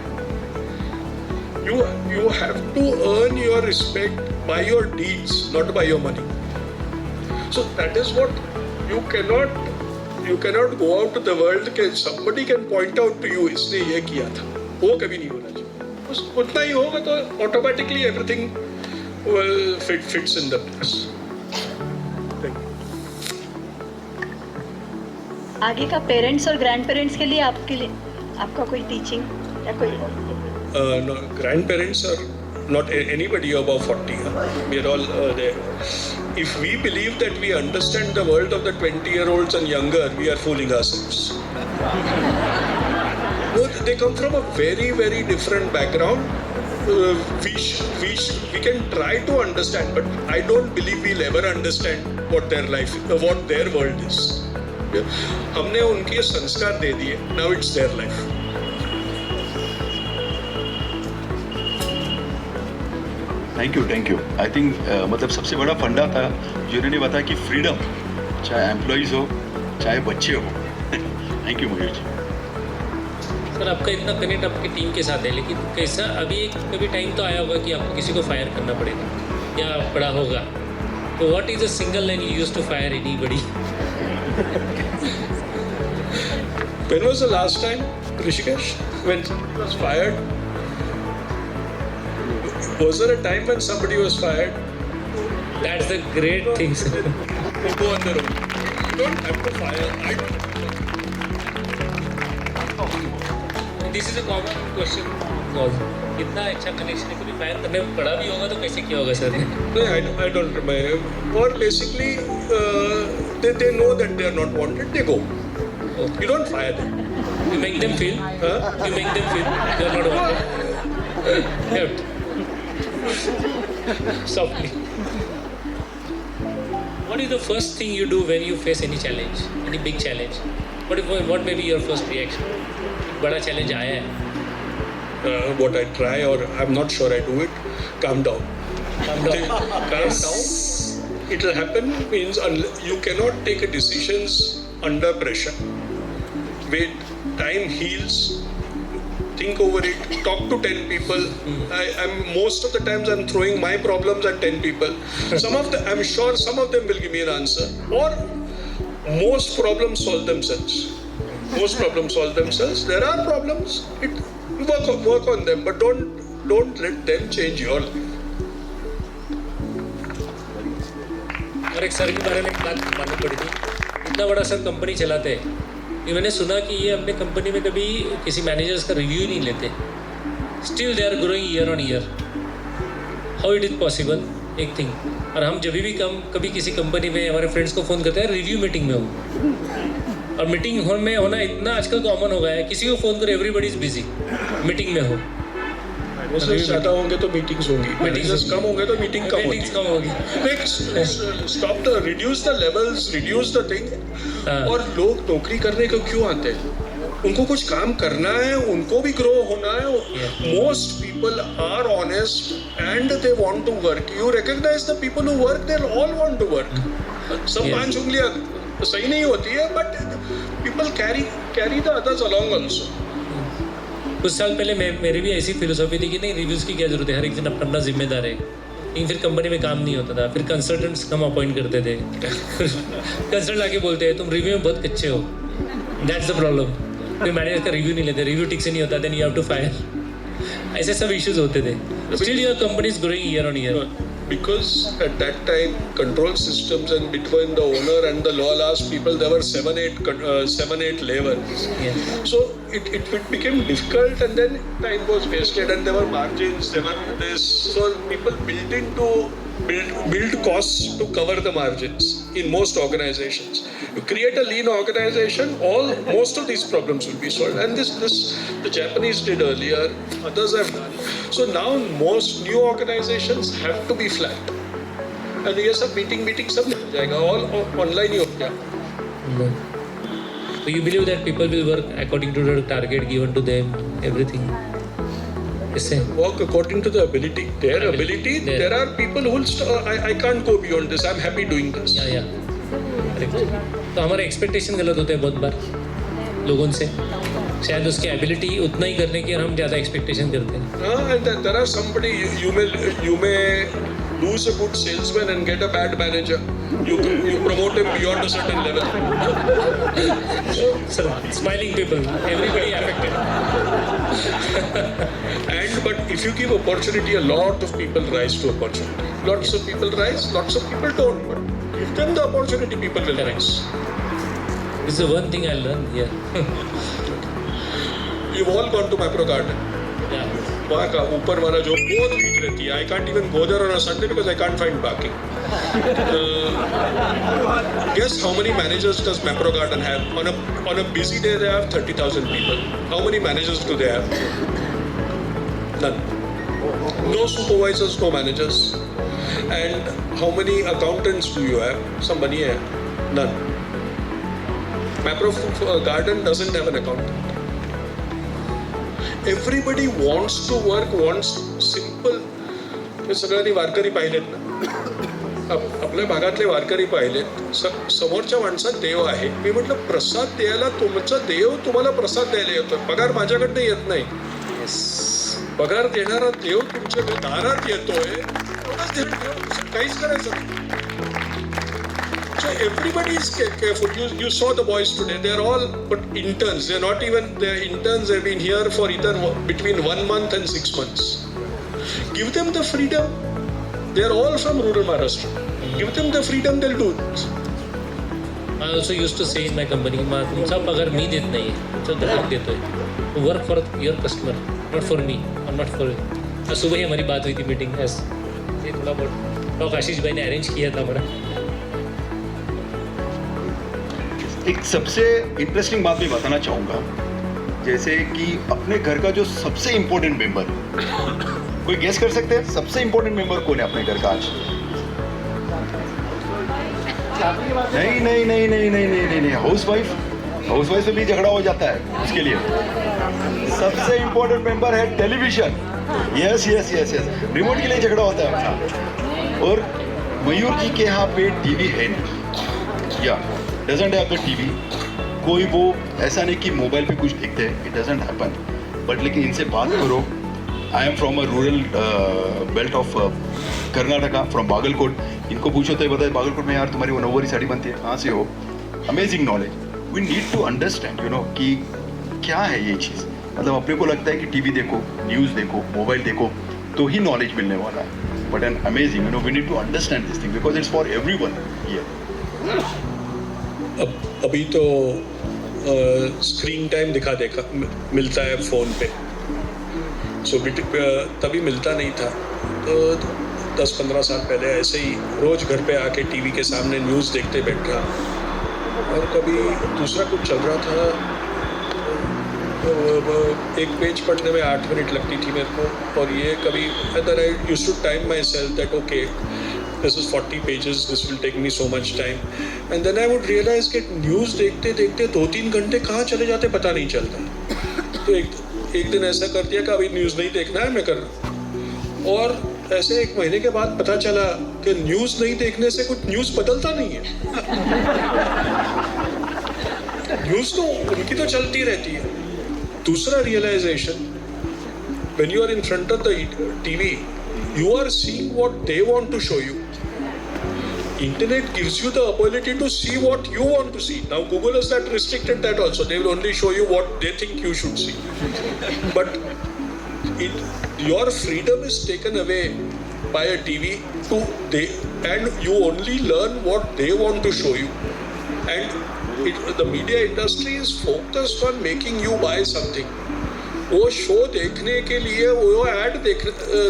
You have to earn your respect by your deeds, not by your money. So that is what you cannot go out to the world कि somebody can point out to you इसने ये किया था. वो कभी नहीं होना चाहिए. उतना ही होगा तो automatically everything will fits in the place. आगे का पेरेंट्स और ग्रैंड पेरेंट्स के लिए आपका कोई टीचिंग या कोई No, grandparents are not anybody above 40. We are all there. If we believe that we understand the world of the 20-year-olds and younger, we are fooling ourselves. No, they come from a very, very different background. We can try to understand, but I don't believe we'll ever understand what their life, what their world is. हमने उनके संस्कार दे दिए. Now it's their life. Thank you. I think मतलब सबसे बड़ा फंडा था जिन्होंने बताया कि फ्रीडम, चाहे एम्प्लॉइज हो चाहे बच्चे हो. Thank you Mayur ji. Sir आपका इतना कनेक्ट आपकी टीम के साथ है, लेकिन कैसा अभी कभी टाइम तो आया होगा कि आपको किसी को फायर करना पड़ेगा या पड़ा होगा, तो what is a single line you used to fire anybody? When was the last time, Rishikesh, when somebody was fired? Was there a time when somebody was fired? That's the great thing, sir. Go on their own. You don't have to fire. I don't. This is a common question. इतना अच्छा connection है, कभी fire करने में पड़ा भी होगा तो कैसे किया होगा सर ने? No, I don't remember. Or basically, they know that they are not wanted. They go. You don't fire them. You make them feel. You make them feel they are not wanted. Left. Softly. What is the first thing you do when you face any challenge, any big challenge? What may be your first reaction? बड़ा challenge आया है. What I try, or I'm not sure I do it. Calm down. Calm down. Calm down. It will happen. Means you cannot take decisions under pressure. Wait. Time heals. Think over it. Talk to 10 people. I'm most of the times I'm throwing my problems at 10 people. I'm sure some of them will give me an answer. Or most problems solve themselves. Most problems solve themselves. There are problems. Work on them, but don't don't let them change your life. और एक sir के बारे में एक बात मालूम पड़ी थी, इतना बड़ा सर कंपनी चलाते हैं, ये मैंने सुना कि ये अपने कंपनी में कभी किसी मैनेजर्स का रिव्यू ही नहीं लेते, still they are growing year on year. How it is possible? एक थिंग. और हम जब भी कभी किसी कंपनी में हमारे फ्रेंड्स को फ़ोन करते हैं, रिव्यू मीटिंग में हो, और मीटिंग में होना इतना आजकल कॉमन हो गया है, किसी को फ़ोन करो एवरीबडी इज़ बिजी, मीटिंग में हो. मैनेजर्स ज़्यादा होंगे तो मीटिंग्स होंगी, मैनेजर्स कम होंगे तो मीटिंग कम होगी. Stop the reduce the levels, reduce the thing. और लोग नौकरी करने को क्यों आते हैं? उनको कुछ काम करना है, उनको भी ग्रो होना है. Most people are honest and they want to work. You recognise the people who work, they all want to work. सब 5 उंगलियां सही नहीं होती है, but people carry the others along also. कुछ साल पहले मेरी भी ऐसी फिलोसॉफी थी कि नहीं, रिव्यूज़ की क्या जरूरत है, हर एक जन अपना जिम्मेदार है. लेकिन फिर कंपनी में काम नहीं होता था, फिर कंसल्टेंट्स हम अपॉइंट करते थे. कंसल्टेंट आके बोलते हैं तुम रिव्यू में बहुत कच्चे हो, दैट्स द प्रॉब्लम. फिर मैनेजर का रिव्यू नहीं लेते, रिव्यू ठीक से नहीं होता, then you have to fire. ऐसे सब इश्यूज होते थे. Still your company is growing year on year. Because at that time control systems and between the owner and the law last people, there were 7-8 levels. Yeah. So it became difficult, and then time was wasted, and there were margins, there were this. So people build costs to cover the margins in most organizations. You create a lean organization, most of these problems will be solved. And this the Japanese did earlier, others have done. So now most new organizations have to be flat. And ये सब meeting सब हो जाएगा, all online ही हो गया. So you believe that people will work according to the target given to them, everything? Work according to the ability. Their ability. There are people who will. I can't go beyond this. I'm happy doing this. Yeah. तो हमारे expectation गलत होते हैं बहुत बार लोगों से. शायद उसकी एबिलिटी उतना ही करने की, और हम ज़्यादा एक्सपेक्टेशन करते हैं. And there are somebody you may lose a good salesman and get a bad manager. You promote him beyond a certain level. So, smiling people, everybody affected. But if you give opportunity, a lot of people rise to opportunity. Lots of people rise, lots of people don't. But give them the opportunity, people will rise. This is the one thing I learned here. You've all gone to Mapro Garden. Yeah. वहाँ का ऊपर वाला जो बहुत भीड़ रहती है. I can't even go there on a Sunday because I can't find parking. Guess how many managers does Mapro Garden have? On a busy day they have 30,000 people. How many managers do they have? None. No supervisors, no managers. And how many accountants do you have? Somebody hai? None. Mapro Garden doesn't have an accountant. Everybody wants to work, wants simple. सगळ्यांनी वारकरी पाहिलेत ना, आपल्या भागातले वारकरी पाहिलेत. समोरच्या माणसात देव आहे. मी म्हटलं प्रसाद द्यायला तुमचा देव तुम्हाला प्रसाद द्यायला येतोय, पगार माझ्याकडनं येत नाही. पगार देणारा देव तुमच्या दारात येतोय, काहीच करायचं नाही. So everybody is careful. You saw the boys today. They're all but interns. They're not even. They're interns. They've been here for either between 1 month and 6 months. Give them the freedom. They're all from rural Maharashtra. Give them the freedom. They'll do it. I also used to say in my company, तुमचा पगार मी देत नाही आहे, तुमचा ग्राहक देतोय. Work for your customer, not for me, or not for. सुबह ही हमारी बात हुई थी मीटिंग. ये थोड़ा बहुत टॉक आशीष भाई ने अरेंज किया था हमारा. एक सबसे इंटरेस्टिंग बात मैं बताना चाहूँगा, जैसे कि अपने घर का जो सबसे इम्पोर्टेंट मेंबर, कोई गेस कर सकते हैं सबसे इम्पोर्टेंट मेंबर कौन है अपने घर का आज? नहीं, हाउसवाइफ से भी झगड़ा हो जाता है उसके लिए. सबसे इम्पोर्टेंट मेंबर है टेलीविजन. यस, रिमोट के लिए झगड़ा होता है. और मयूर जी के यहाँ पे टीवी है नहीं, या डजंट हैव द टीवी. कोई वो ऐसा नहीं कि मोबाइल पे कुछ देखते हैं, इट डजंट हैपन. बट लेकिन इनसे बात करो. I am from a rural belt of Karnataka, from Bagalkot. इनको पूछो तो बताए बागलकोट में यार तुम्हारी वो नौवारी साड़ी बनती है, कहाँ से हो? Amazing knowledge. We need to understand कि क्या है ये चीज़. मतलब अपने को लगता है कि टीवी देखो, न्यूज़ देखो, मोबाइल देखो तो ही नॉलेज मिलने वाला है. But an amazing, you know, we need to understand this thing because it's for everyone here. अभी तो स्क्रीन टाइम देखा मिलता है फ़ोन पे. सो तभी मिलता नहीं था. तो 10-15 साल पहले ऐसे ही रोज़ घर पे आके टीवी के सामने न्यूज़ देखते बैठ रहा. और कभी दूसरा कुछ चल रहा था तो एक पेज पढ़ने में 8 मिनट लगती थी मेरे को. और ये कभी other I used to time myself that okay this is 40 pages, this will take me so much time. And then I would realize कि न्यूज़ देखते देखते 2-3 घंटे कहाँ चले जाते पता नहीं चलता. तो एक दिन ऐसा कर दिया कि अभी न्यूज़ नहीं देखना है, मैं कर रहा. और ऐसे 1 महीने के बाद पता चला कि न्यूज़ नहीं देखने से कुछ न्यूज़ बदलता नहीं है. न्यूज़ तो उनकी तो चलती रहती है. दूसरा realisation, when you are in front of the TV, you are seeing what they want to show you. Internet gives you the ability to see what you want to see. Now Google has that restricted that also. They will only show you what they think you should see. But your freedom is taken away by a TV and you only learn what they want to show you. And the media industry is focused on making you buy something. वो show देखने के लिए, वो add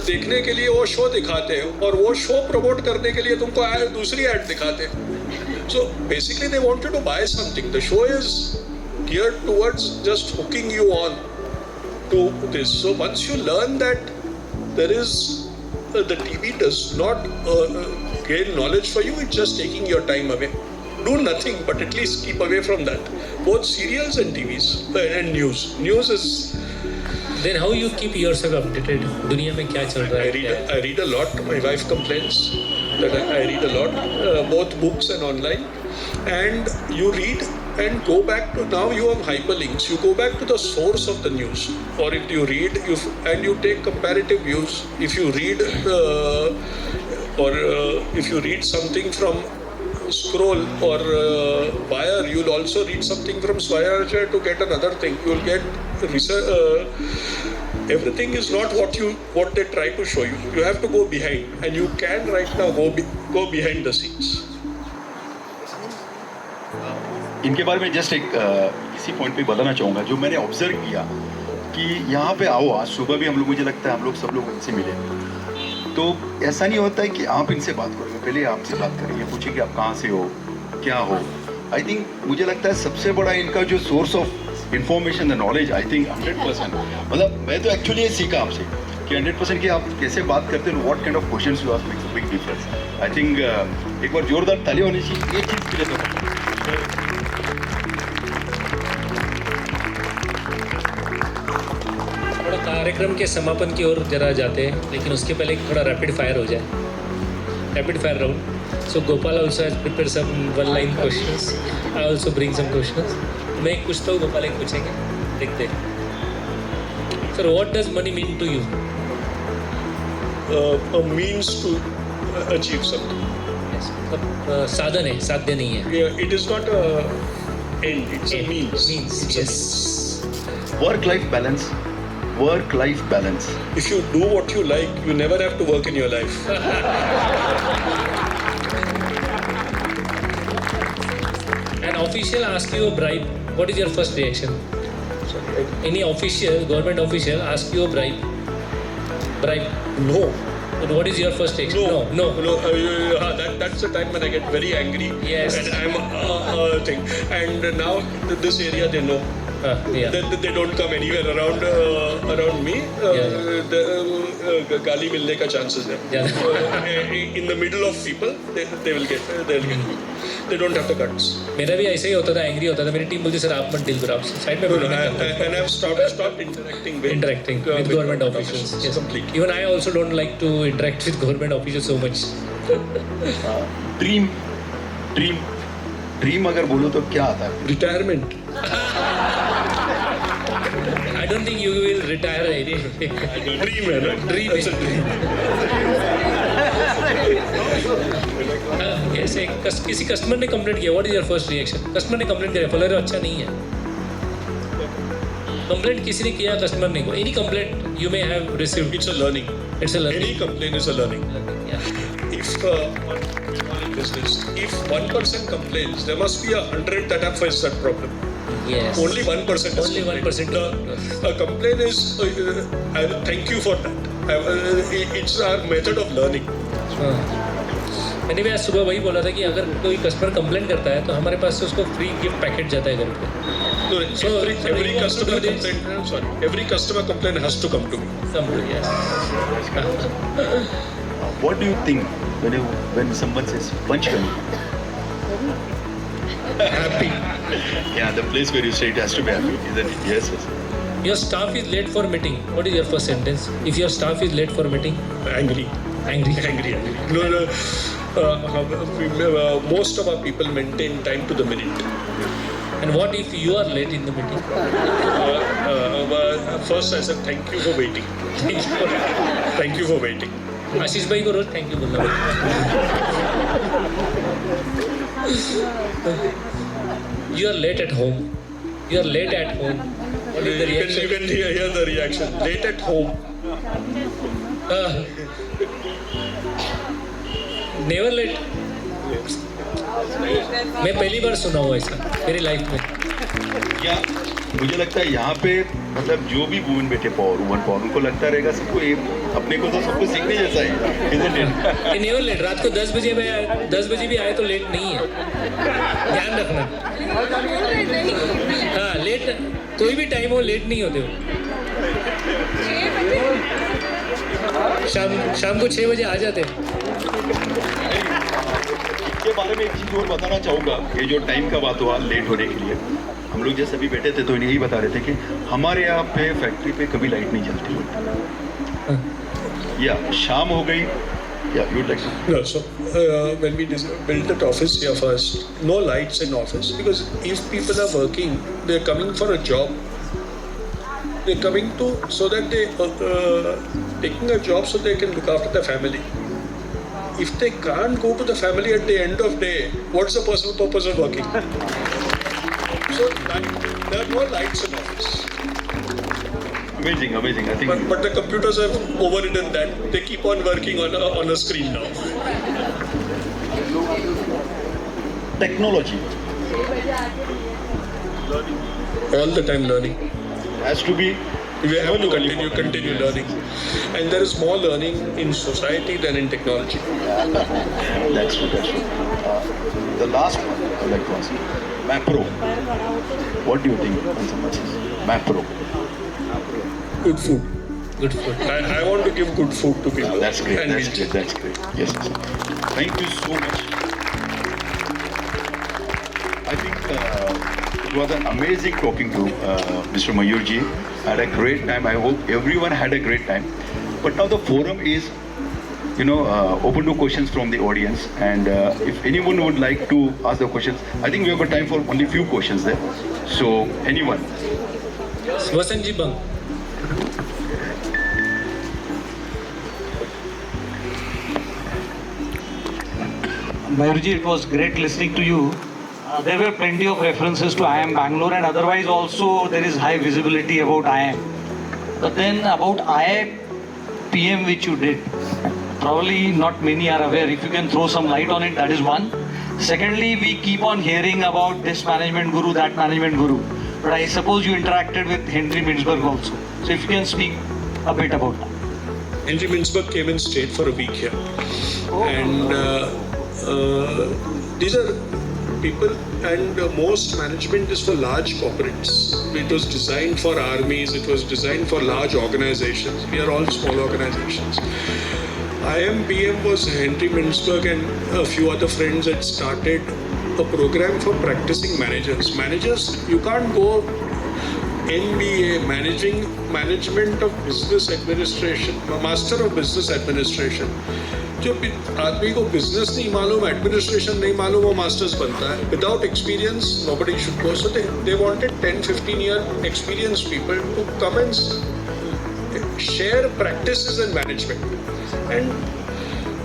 देखने के लिए वो show दिखाते हैं और वो शो प्रमोट करने के लिए तुमको दूसरी ऐड दिखाते हैं. So basically they want you to buy something. The show is geared towards just hooking you on to this. So once you learn that there is the TV does not gain knowledge for you, it's just taking your time away. Do nothing but at least keep away from that. Both serials and TVs and news. News is. Then how you keep yourself updated? दुनिया में क्या चल रहा है? I read a lot. My wife complains that I read a lot, both books and online. And you read and go back to, now you have hyperlinks. You go back to the source of the news. Or if you read, and you take comparative views. If you read if you read something from Scroll or Wire, you'll also read something from Swayarja to get another thing. You'll get research. Everything is not what they try to show you. You have to go behind, and you can right now go behind the scenes. इनके बारे में just एक इसी point पे बताना चाहूँगा जो मैंने ऑब्जर्व किया कि यहाँ पे आओ. आज सुबह भी हम लोग, मुझे लगता है हम लोग सब लोग इनसे मिले. तो ऐसा नहीं होता है कि आप इनसे बात करोगे, पहले आपसे बात करेंगे, पूछें कि आप कहाँ से हो, क्या हो. आई थिंक मुझे लगता है सबसे बड़ा इनका जो source of information the knowledge, I think 100%. मतलब मैं तो एक्चुअली ये सीखा आपसे कि 100% कि आप कैसे बात करते हैं, what kind of questions you ask makes a big difference. I think एक बार जोरदार ताली होनी चाहिए एक चीज़ के लिए. तो कार्यक्रम के समापन की ओर जरा जाते हैं, लेकिन उसके पहले थोड़ा रैपिड फायर हो जाए. Rapid fire round. So Gopal also has prepare some one line questions. I also bring some questions. मैं एक पूछता हूँ, गोपाल एक पूछेंगे. देखते हैं. Sir, what does money mean to you? A means to achieve something. साधन है, साध्य नहीं है. Yeah, it is not a end. It's a means. Yes. Work-life balance. Work-life balance. If you do what you like, you never have to work in your life. An official asks you a bribe. What is your first reaction? Any official, government official asks you a bribe. No. But what is your first reaction? No. That's the time when I get very angry. Yes. And I'm thing. And now this area they know. They don't come anywhere around me. गाली मिलने का chances है. In the middle of people, they'll get. They don't have the guts. मेरा भी ऐसे ही होता था, angry होता था. मेरी टीम बोलती सर आप मत डील करो, आप साइड में बोलो. And I've stopped interacting with government officials. Yes, completely. Even I also don't like to interact with government officials so much. Dream अगर बोलो तो क्या आता है? Retirement. I don't think you will retire anyway. Dream है ना? Dream is a dream. ऐसे किसी कस्टमर ने कंप्लेंट किया, what is your first reaction? Customer ने कंप्लेंट किया, फॉलोअर अच्छा नहीं है. कंप्लेंट किसी ने किया कस्टमर ने को any complaint you may have received It's a learning. It's a Any learning complaint is a learning. If business, if one person complains, there must be 100 that have faced that problem. Yes. Only 1% is Only 1%. A complaint is, I will thank you for that. It's our method of learning. मैंने भी आज सुबह वही बोला था कि अगर कोई कस्टमर कंप्लेंट करता है तो हमारे पास से उसको फ्री गिफ्ट पैकेट जाता है घर पे. No, every customer complaint. Sorry, every customer complaint has to come to me. Come to yes. What do you think when someone says Panchgani? Happy. Yeah, the place where you say it has to be happy, isn't it? Yes, yes. Your staff is late for meeting. What is your first sentence? If your staff is late for meeting, Angry. angry. No. Most of our people maintain time to the minute. And what if you are late in the meeting? First I said thank you for waiting. Thank you for waiting. आशीष भाई को रोज thank you बोलना पड़ता. You are late at home. You are late at home. What is the reaction? You can hear the reaction. Late at home. Never late. मैं पहली बार सुना हुआ ऐसा मेरी लाइफ में. या मुझे लगता है यहाँ पे मतलब जो भी वुमेन बैठे वुमन पावर उनको लगता रहेगा सबको अपने को तो सबको सीखने जैसा है, isn't it? Never late. रात को 10 बजे भी आए तो लेट नहीं है, ध्यान रखना. हाँ लेट कोई भी टाइम हो लेट नहीं होते हो. शाम को 6 बजे आ जाते हैं. इसके बारे में एक चीज और बताना चाहूँगा. ये जो टाइम का बात हुआ लेट होने के लिए, हम लोग जैसे अभी बैठे थे तो इन्हें यही बता रहे थे कि हमारे यहाँ पे फैक्ट्री पे कभी लाइट नहीं जलती. या शाम हो गई या you'd like to... No, so when we built that office here first, no lights in office because if people are working, they're coming for a job. They're coming to so that they taking a job so they can look after the family. If they can't go to the family at the end of day, what's the personal purpose of working? So there are no lights in office. Amazing. I think. But the computers have overridden that. They keep on working on a screen now. Technology. All the time learning. Has to be. We have to continue learning. And there is more learning in society than in technology. That's true. The last one I'd like to ask you. Mapro. What do you think when someone says Mapro? Good food. I want to give good food to people. That's great. Yes. Thank you so much. I think it was an amazing talking to Mr. Mayurji. Had a great time. I hope everyone had a great time. But now the forum is, open to questions from the audience. And if anyone would like to ask the questions, I think we have got time for only few questions there. So anyone? Vasanji Bang. Mayurji, it was great listening to you. There were plenty of references to IIM Bangalore, and otherwise also there is high visibility about IIM. But then about IIPM which you did, probably not many are aware. If you can throw some light on it, that is one. Secondly, we keep on hearing about this management guru, that management guru. But I suppose you interacted with Henry Mintzberg also. So if you can speak a bit about that. Henry Mintzberg came and stayed for a week here. And these are people, and most management is for large corporates. It was designed for armies, it was designed for large organizations. We are all small organizations. IIMPM was Henry Mintzberg and a few other friends had started a program for practicing managers. Managers, you can't go MBA, management of business administration, master of business administration. जो आदमी को business नहीं मालूम, administration नहीं मालूम, वो masters बनता है. Without experience nobody should go. So they wanted 10-15 year experienced people to come and share practices in management. And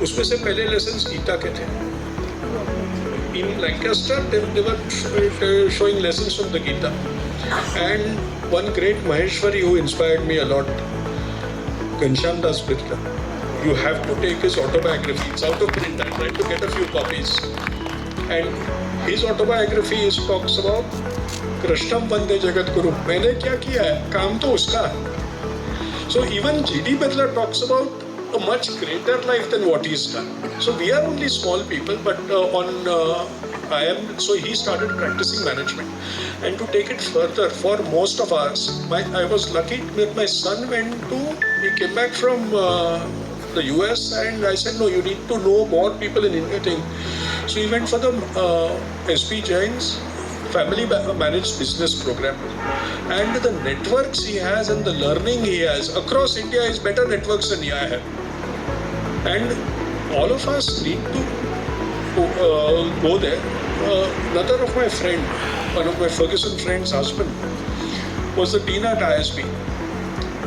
उसमें से पहले lessons गीता के थे. In Lancaster, they were showing lessons from the Gita. And one great Maheshwari who inspired me a lot, Ghanshyam Das Birla. You have to take his autobiography. It's out of print. I tried to get a few copies. And his autobiography talks about Krishnam Vande Jagat Guru. मैंने क्या किया है? काम तो उसका है. So even G.D. Birla talks about a much greater life than what he's done. So we are only small people, but so he started practicing management. And to take it further, for most of us, I was lucky that my son he came back from the US, and I said, no, you need to know more people in India thing. So he went for the SP Jain's family managed business program, and the networks he has and the learning he has across India is better networks than I have. And all of us need to go there. Another of my friend, one of my Ferguson friend's husband, was the dean at ISB.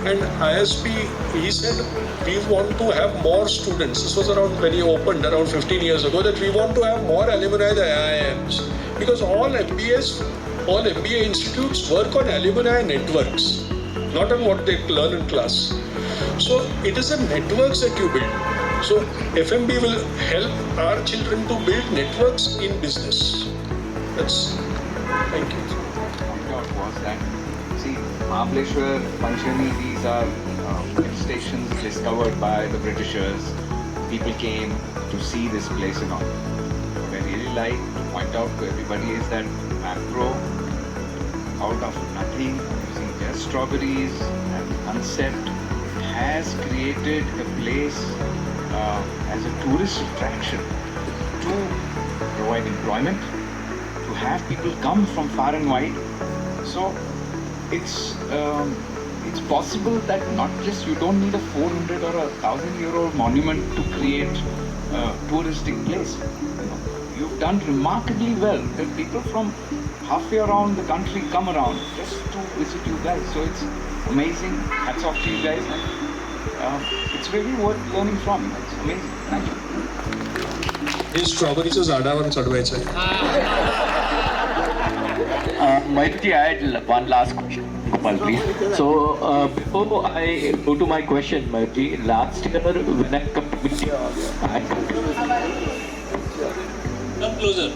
And ISB, he said, we want to have more students. This was around when he opened, around 15 years ago, that we want to have more alumni than IIMs. Because all MBA institutes work on alumni networks, not on what they learn in class. So it is the networks that you build. So FMB will help our children to build networks in business. Thank you. Was that, see, Mahabaleshwar, Panchgani, these are stations discovered by the Britishers. People came to see this place and all. What I really like to point out to everybody is that Mapro, out of nothing, using just strawberries and concept, has created a place as a tourist attraction to provide employment, to have people come from far and wide. So it's possible that not just you don't need a 400 or a 1,000-year-old monument to create a touristic place. You've done remarkably well. That people from halfway around the country come around just to visit you guys. So it's amazing. Hats off to you guys. It's really worth learning from. It's amazing. Thank you. He strawberries is Adavan Sadvaicha. Mayurji, I had one last question. Gopal, please. So, before I go to my question, Mayurji, last year when I come to meet you, Come closer.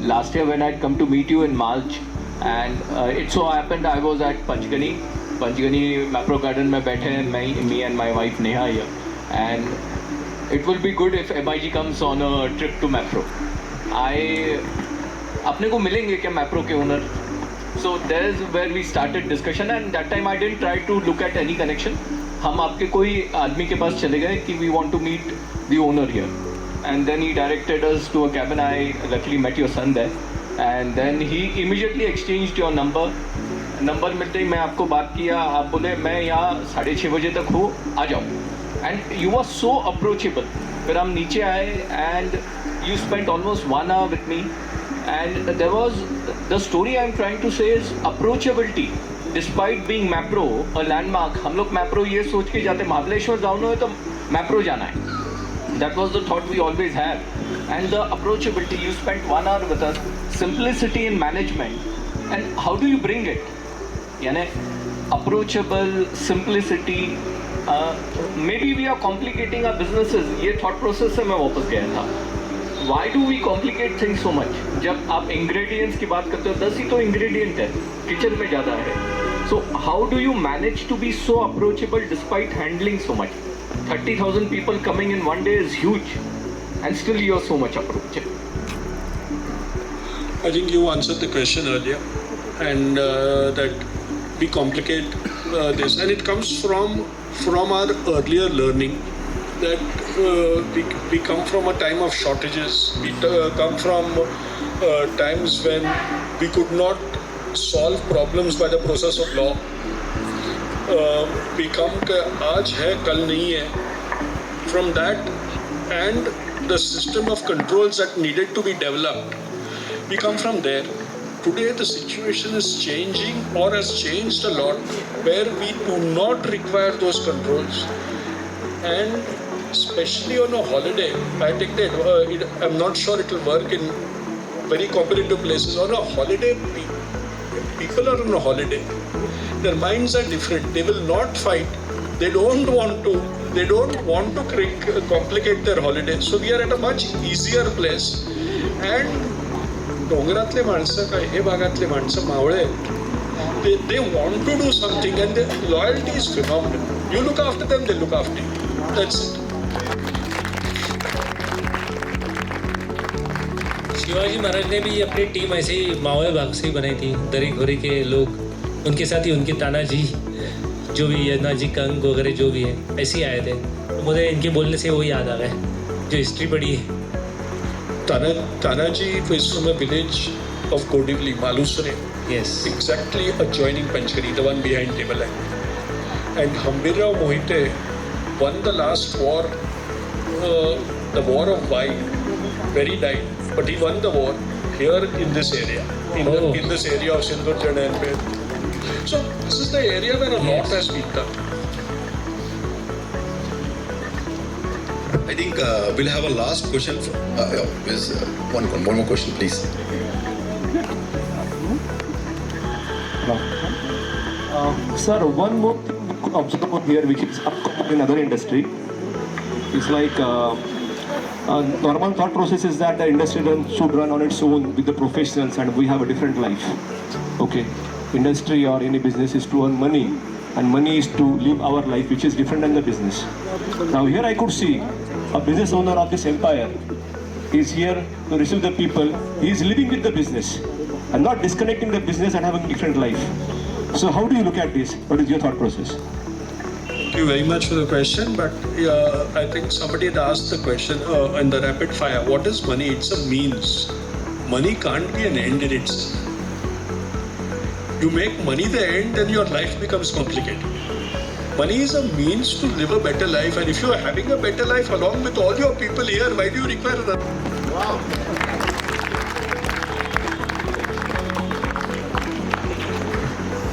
Last year when I come to meet you in March, and it so happened I was at Panchgani Mapro Garden में बैठे हैं, me and my wife Neha here, and it will be good if MIG comes on a trip to Mapro. अपने को मिलेंगे क्या Mapro के owner? So there's where we started discussion, and that time I didn't try to look at any connection. हम आपके कोई आदमी के पास चले गए कि we want to meet the owner here, and then he directed us to a cabin. I luckily met your son there, and then he immediately exchanged your number. Number मिलते ही मैं आपको बात किया, आप बोले मैं यहाँ 6:30 बजे तक हूँ, आ जाओ. And you were so approachable. फिर हम नीचे आए and you spent almost 1 hour with me. And there was the story I'm trying to say is approachability. Despite being Mapro, a landmark, हम लोग Mapro ये सोच के जाते महाबलेश्वर जाना है तो Mapro जाना है. That was the thought we always had. And the approachability, you spent 1 hour with us. Simplicity in management. And how do you bring it? यानी approachable, simplicity. Maybe we are complicating our businesses. ये thought process से मैं वापस गया था. Why do we complicate things so much? जब आप ingredients की बात करते हो, 10 ही तो ingredient है, kitchen में ज़्यादा है. So how do you manage to be so approachable despite handling so much? 30,000 people coming in one day is huge, and still you are so much approachable. I think you answered the question earlier, and that we complicate this, and it comes from our earlier learning that we come from a time of shortages. We come from times when we could not solve problems by the process of law. We come कि आज है कल नहीं है. From that and the system of controls that needed to be developed, we come from there. Today the situation is changing or has changed a lot, where we do not require those controls, and especially on a holiday. I take that I'm not sure it will work in very competitive places. On a holiday, people are on a holiday. Their minds are different. They will not fight. They don't want to complicate their holiday. So we are at a much easier place. And डोंगरातले माणसं काय हे भागातले माणसं मावळे they want to do something and their loyalty is phenomenal. You look after them, they look after you. That's it. Shivaji Maharaj ने भी अपनी team ऐसे ही मावळे भाग से ही बनाई थी. दरी घोरी के लोग उनके साथ ही उनके तानाजी जो भी यदनाजी कंग वगैरह जो भी है ऐसे ही आए थे. तो मुझे इनके बोलने से वो याद आ गए जो हिस्ट्री पढ़ी है. Tanaji is from a village of Kodivli, Malusre. Yes. Exactly adjoining Panchgari, the one behind Tableland. And Hambirrao Mohite won the last war, the war of Vai, where he died. But he won the war here in this area, in this area of Sindhurjana and Ved. So this is the area where a lot has been done. I think we'll have a last question. One more question, please. Sir, one more thing we could observe here, which is upcoming in other industry, is like normal thought process is that the industry should run on its own with the professionals, and we have a different life. Okay, industry or any business is to earn money, and money is to live our life, which is different than the business. Now here I could see a business owner of this empire is here to receive the people. He is living with the business and not disconnecting the business and having a different life. So how do you look at this? What is your thought process? Thank you very much for the question, but I think somebody had asked the question in the rapid fire, what is money? It's a means. Money can't be an end in itself. You make money the end, then your life becomes complicated. Money is a means to live a better life, and if you are having a better life along with all your people here, why do you require another? Wow.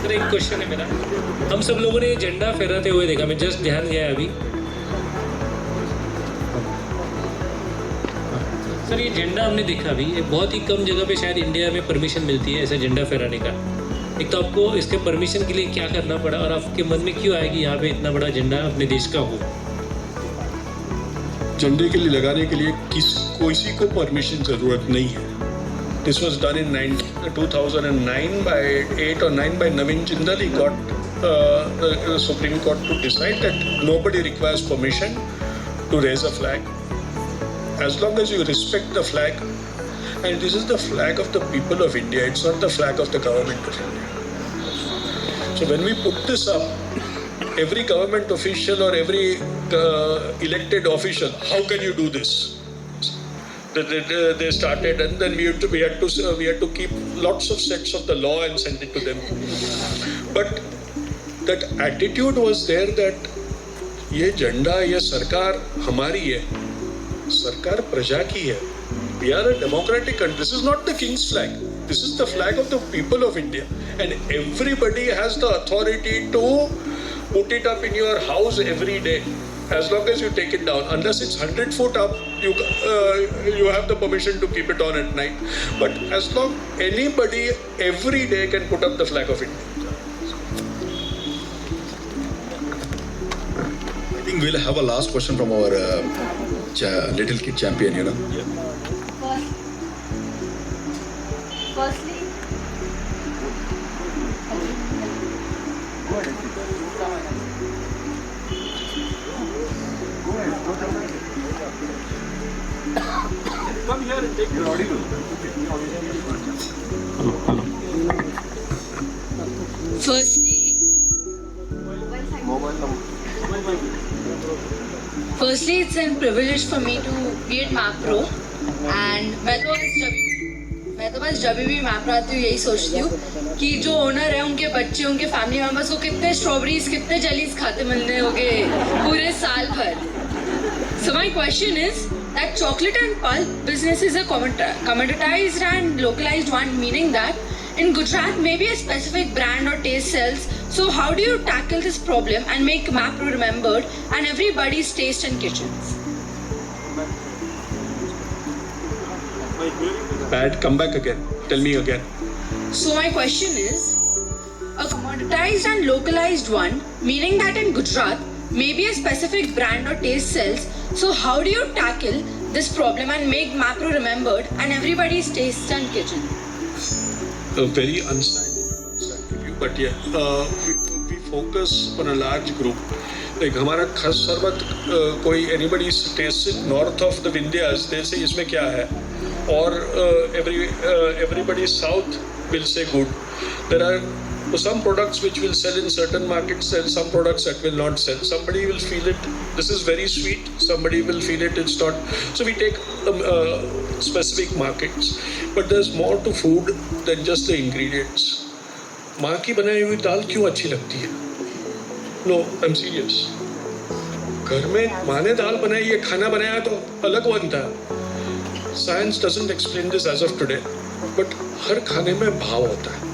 Sir एक question है मेरा. हम सब लोगों ने ये झंडा फहराते हुए देखा, मैं जस्ट ध्यान गया अभी. सर ये झंडा हमने देखा अभी, ये बहुत ही कम जगह पे शायद इंडिया में परमिशन मिलती है ऐसा झंडा फहराने का. एक तो आपको इसके परमिशन के लिए क्या करना पड़ा और आपके मन में क्यों आया कि यहाँ पे इतना बड़ा झंडा अपने देश का हो? झंडे के लिए लगाने के लिए किसी को परमिशन जरूरत नहीं है. This was done in 2009 by 8 or 9 by Navin Jindal. He got the Supreme Court to decide that nobody requires permission to raise a flag as long as you respect the flag. And this is the flag of the people of India. It's not the flag of the government of India. So when we put this up, every government official or every elected official, how can you do this? They started, and then we had to keep lots of sets of the law and send it to them. But that attitude was there that ये झंडा, ये सरकार हमारी है, सरकार प्रजा की है. We are a democratic country. This is not the king's flag. This is the flag of the people of India, and everybody has the authority to put it up in your house every day, as long as you take it down. Unless it's 100 foot up, you have the permission to keep it on at night. But as long anybody every day can put up the flag of India. I think we'll have a last question from our little kid champion, you know. Firstly, Come here and take your audio. Firstly, it's a privilege for me to be at MapPro, and मैं तो बस जब भी MapPro आती हूँ यही सोचती हूँ कि जो ओनर है उनके बच्चे, उनके फैमिली मेंबर्स को कितने स्ट्रॉबेरीज, कितने जेलीज खाते मिलने होंगे पूरे साल भर. So my question is that chocolate and pulp business is a commoditized and localized one, meaning that in Gujarat maybe a specific brand or taste sells. So how do you tackle this problem and make MapPro remembered and everybody's taste and kitchens? Bad, come back again. Tell me again. So my question is a commoditized and localized one, meaning that in Gujarat, maybe a specific brand or taste sells. So how do you tackle this problem and make Mapro remembered and everybody's taste and kitchen? A very unscientific view, but yeah, we focus on a large group. Like हमारा खास शरबत कोई anybody tasted north of the Vindhyas, they'll say इसमें क्या है, or everybody south will say good. There are some products which will sell in certain markets and some products that will not sell. Somebody will feel it, this is very sweet, somebody will feel it, it's not. So we take specific markets, but there's more to food than just the ingredients. माँ की बनाई हुई दाल क्यों अच्छी लगती है? No, I'm serious. घर में माँ ने दाल बनाई, ये खाना बनाया तो अलग बनता है. Science doesn't explain this as of today, but हर खाने में भाव होता है.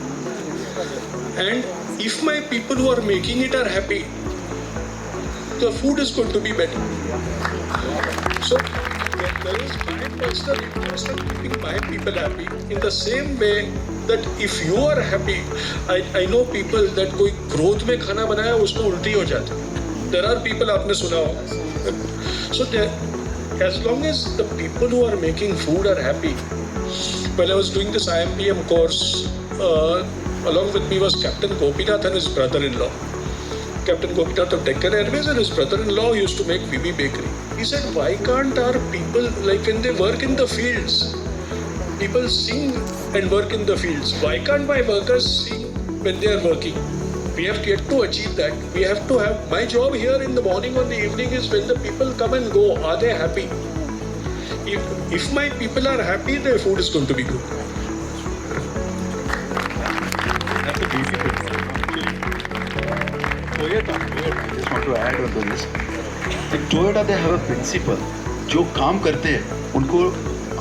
And if my people who are making it are happy, the food is going to be better. So there is my personal interest in keeping my people happy. In the same way that if you are happy, I know people that कोई growth में खाना बनाया उसको उल्टी हो जाती. There are people आपने सुना होगा. So as long as the people who are making food are happy. When I was doing this IMPM course, along with me was Captain Gopinath and his brother-in-law. Captain Gopinath of Deccan Airways and his brother-in-law used to make VB Bakery. He said, why can't our people, like when they work in the fields, people sing and work in the fields. Why can't my workers sing when they are working? We have yet to achieve that. We have to have, my job here in the morning or the evening is when the people come and go, are they happy? If my people are happy, their food is going to be good. That's the basic principle. Toyota, I just want to add on to this. In Toyota, they have a principle. जो काम करते हैं उनको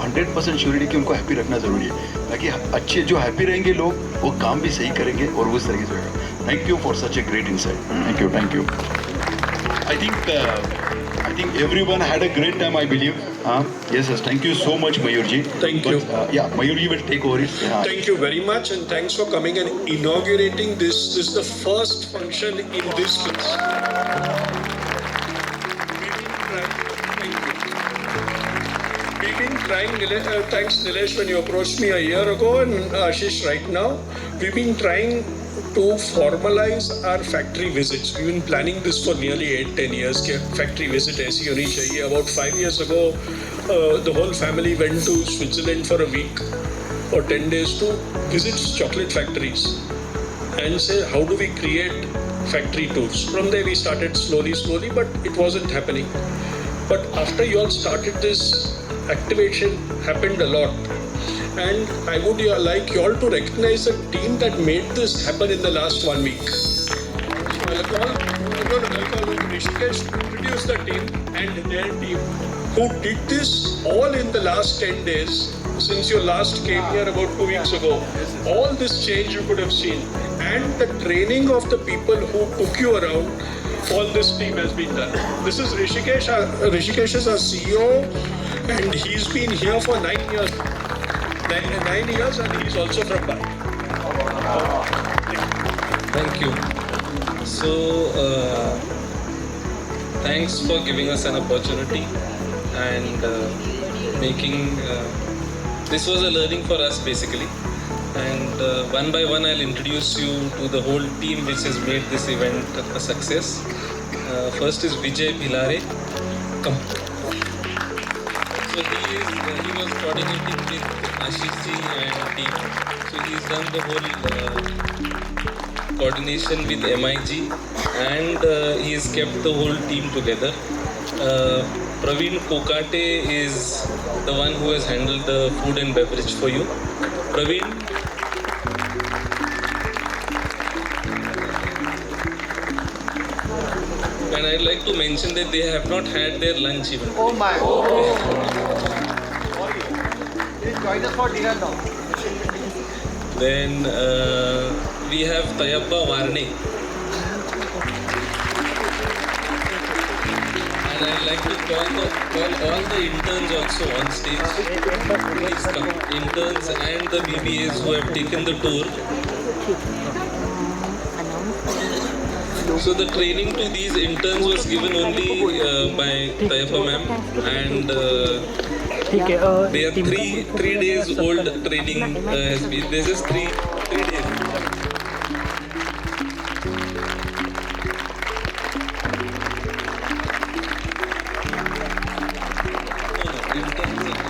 100% surety कि उनको happy रखना जरूरी है, ताकि अच्छे जो हैप्पी रहेंगे लोग वो काम भी सही करेंगे और उस तरीके से होगा. Thank you for such a great insight. Thank you. I think everyone had a great time, I believe. Yes, thank you so much, Mayurji. Thank you. Yeah, Mayurji will take over it. Thank you very much, and thanks for coming and inaugurating this. This is the first function in this place. We've been trying, thanks Nilesh when you approached me a year ago, and Ashish right now. We've been trying to formalize our factory visits. We've been planning this for nearly 8-10 years. कि factory visit ऐसी होनी चाहिए. About 5 years ago, the whole family went to Switzerland for a week or 10 days to visit chocolate factories and say, how do we create factory tours? From there we started slowly, but it wasn't happening. But after you all started this, activation happened a lot. And I would like you all to recognize the team that made this happen in the last 1 week. So I'll call Rishikesh to introduce the team and their team who did this all in the last 10 days since you last came here about 2 weeks ago. All this change you could have seen, and the training of the people who took you around, all this team has been done. This is Rishikesh. Rishikesh is our CEO and he's been here for 9 years. 9 years, and he's also from Bali. Thank you. So, thanks for giving us an opportunity and making. This was a learning for us basically, and one by one I'll introduce you to the whole team which has made this event a success. First is Vijay Bhilare. So he was coordinating with Ashish ji and team. So he's done the whole coordination with MIG, and he has kept the whole team together. Praveen Kokate is the one who has handled the food and beverage for you. Praveen. And I'd like to mention that they have not had their lunch even. Oh my! Please join us for dinner now. Then we have Tayabba Varne. And I'd like to call all the interns also on stage. Please come. Interns and the BBAs who have taken the tour. So the training to these interns was given only by Taifa ma'am, and they are three days old training has been. This is three days.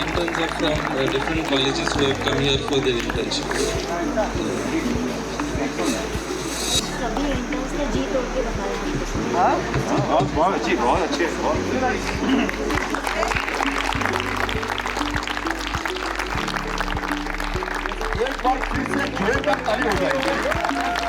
Interns are from different colleges who have come here for their internship. बहुत अच्छी, बहुत अच्छे, एक बार फिर से जोरदार ताली हो जाएगी।